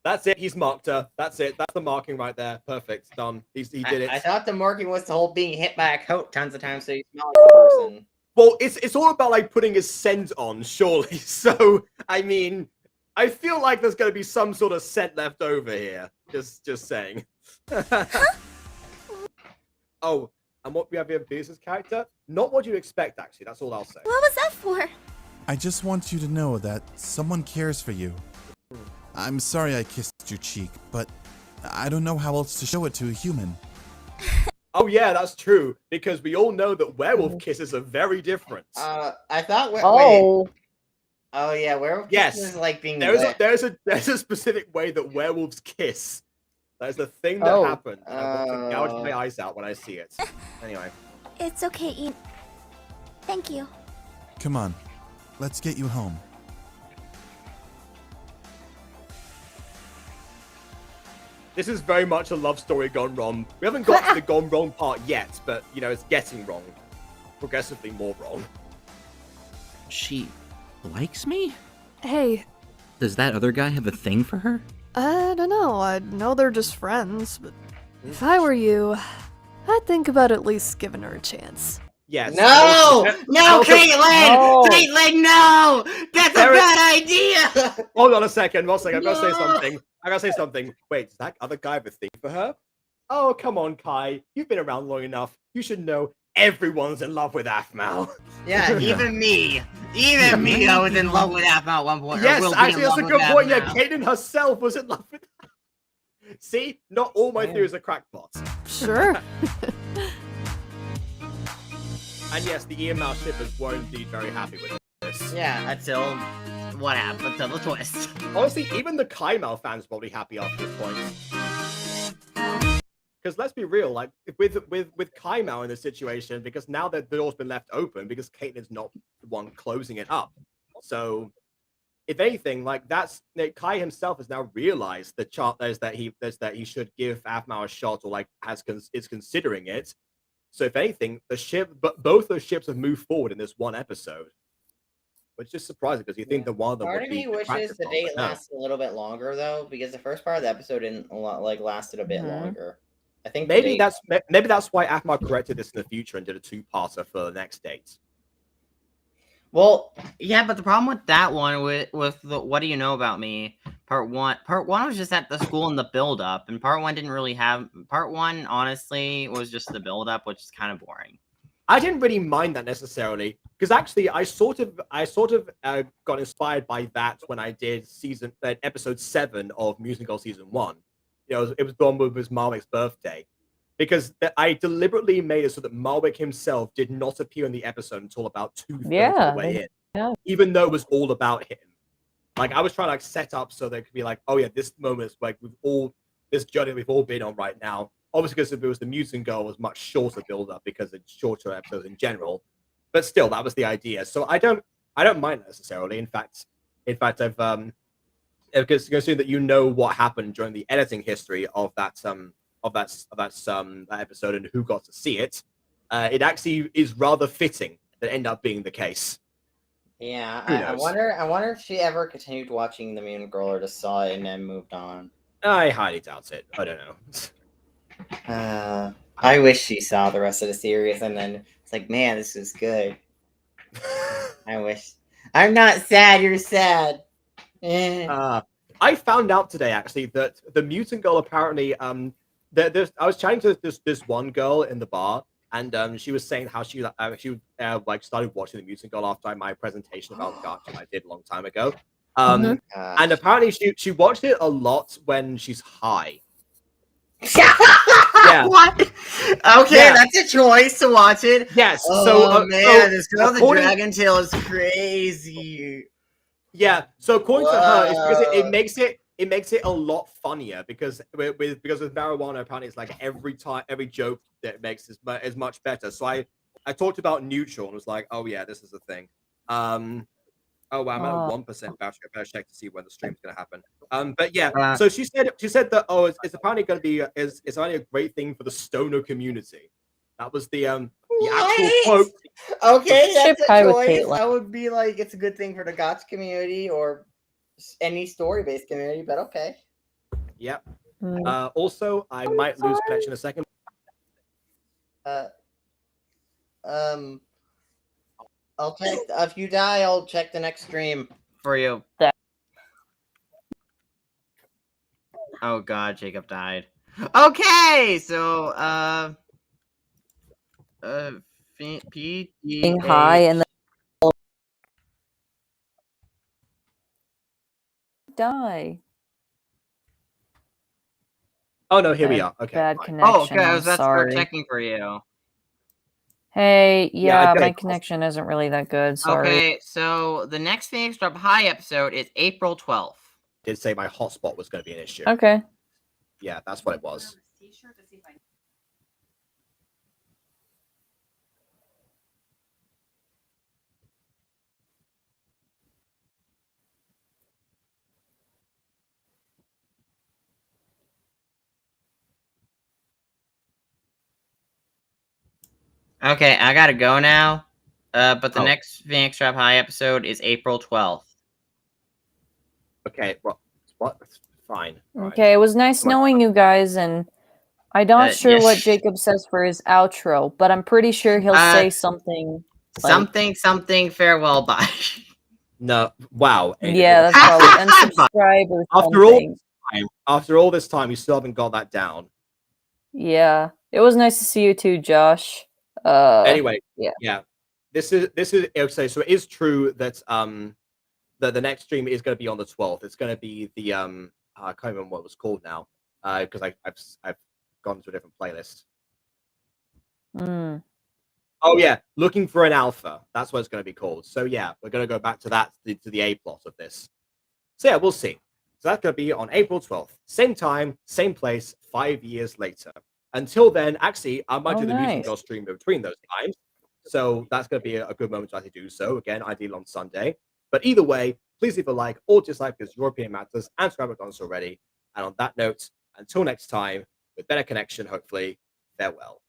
That's it. He's marked her. That's it. That's the marking right there. Perfect. Done. He did it. I thought the marking was the whole being hit by a coat tons of times so you smell like the person. Well, it's all about like putting his scent on, surely. So I mean, I feel like there's going to be some sort of scent left over here. Just saying. Oh, and what we have here, Beers' character, not what you expect. Actually, that's all I'll say. What was that for? I just want you to know that someone cares for you. I'm sorry I kissed your cheek, but I don't know how else to show it to a human. Oh yeah, that's true. Because we all know that werewolf kisses are very different. I thought. Wait. Oh. Oh yeah, werewolf Yes. kisses is like being There's lit. a specific way that werewolves kiss. There's a thing that happens. I want to gouge my eyes out when I see it. Anyway. It's okay, Ian. Thank you. Come on, let's get you home. This is very much a love story gone wrong. We haven't got to the gone wrong part yet, but, you know, it's getting wrong. Progressively more wrong. She likes me? Hey, Does that other guy have a thing for her? I don't know. I know they're just friends, but if I were you, I'd think about at least giving her a chance. Yes. No! No, also- Caitlin! No. Caitlin, no! That's There a is- bad idea! Hold on a second. One second. I gotta say No. something. Wait, does that other guy have a thing for her? Oh, come on, Kai. You've been around long enough. You should know everyone's in love with Aphmau. Yeah, even me. Even me, I was in love with Aphmau at one point. or Yes, will be actually, in that's a love good with point. Yeah, Aphmau. Caitlin herself was in love with her. See? Not all my theories are crackpots. Sure. And yes, the Ian Mouse shippers were indeed very happy with this. Yeah, until what happened? Until the twist. Honestly, even the Kai Mal fans are probably happy after this point. Because let's be real, like with Kai Mal in this situation, because now that the door's been left open, because Caitlin's not the one closing it up. So, if anything, like Kai himself has now realized the chart there's that he should give Aphmau a shot, or like is considering it. So if anything, both those ships have moved forward in this one episode, which is surprising because you think that one of them Part would of be me wishes attractive the one, date but no. lasted a little bit longer though, because the first part of the episode didn't lasted a bit longer. I think the Maybe date- that's why Aphmau corrected this in the future and did a two-parter for the next date. Well, yeah, but the problem with that one with the What Do You Know About Me? Part one was just at the school and the build up, and part one didn't really have part one, honestly, was just the build up, which is kind of boring. I didn't really mind that necessarily because actually I sort of got inspired by that when I did episode 7 of Musical Season 1. You know, it was the one with his Marwick's birthday. Because I deliberately made it so that Marwick himself did not appear in the episode until about 2/3 of the way in. Yeah. Even though it was all about him. Like, I was trying to like set up so there could be like, oh yeah, this moment is like this journey we've all been on right now. Obviously, because if it was the Mutant Girl, it was much shorter build-up because it's shorter episodes in general. But still, that was the idea. So I don't mind necessarily. In fact, I've because considering that you know what happened during the editing history of that episode and who got to see it, it actually is rather fitting that end up being the case. Yeah, Who I knows? wonder if she ever continued watching The Mutant Girl or just saw it and then moved on. I highly doubt it. I don't know. I wish she saw the rest of the series and then it's like, man, this is good. I wish. I'm not sad. You're sad. I found out today actually that the Mutant Girl apparently I was chatting to this one girl in the bar, and she was saying how she started watching the Mutant Girl after my presentation about Gotcha I did a long time ago. And apparently she watched it a lot when she's high. Yeah. What? Okay, Yeah. that's a choice to watch it. Yes. Oh man, this girl the according- Dragon Tail is crazy. Yeah. So according to her, it's because Whoa. it makes it a lot funnier because with marijuana apparently it's like every joke that makes is much better. So I talked about neutral and was like, oh yeah, this is a thing. Oh wow, I'm at Oh. a 1% battery. I better check to see when the stream's gonna happen. But yeah, Uh, so she said that it's apparently gonna be it's only a great thing for the stoner community. That was the actual quote. Okay, Ship that's a Kai with choice. Caitlyn. I would be like, it's a good thing for the GOTS community or any story-based community, but okay. Yep. Mm. Also, I might lose connection in a second. Uh, I'll check. If you die, I'll check the next stream for you. That- Oh God, Jacob died. Okay, so P D Being high and then die. Oh no, here we are. Okay. Bad fine. connection. Oh, okay. I I'm was about to start sorry. checking for you. Hey, Yeah, I yeah, bet my it does. connection isn't really that good. Sorry. Okay, so the next Phoenix Drop High episode is April 12th. Did say my hotspot was going to be an issue. Okay. Yeah, that's what it was. Okay, I gotta go now. But the Oh. next Phoenix Drop High episode is April 12th. Okay. Well, what? Fine. All right. Okay, it was nice Come on. knowing you guys, and I'm not sure yes. what Jacob says for his outro, but I'm pretty sure he'll say something like, Something farewell bye. No. Wow. yeah, that's probably unsubscribe or something. After all this time, you still haven't got that down. Yeah, it was nice to see you too, Josh. Anyway, yeah. This is okay. So it is true that the next stream is going to be on the 12th. It's going to be the I can't remember what it was called now because I've gone to a different playlist. Mm. Oh yeah, looking for an alpha. That's what it's going to be called. So yeah, we're going to go back to that to the A plot of this. So yeah, we'll see. So that's going to be on April 12th, same time, same place, 5 years later. Until then, actually, I might do the Music Girl stream between those times. So that's going to be a good moment to actually do so. Again, ideally on Sunday. But either way, please leave a like or dislike because your opinion matters and subscribe if not already. And on that note, until next time, with better connection, hopefully, farewell.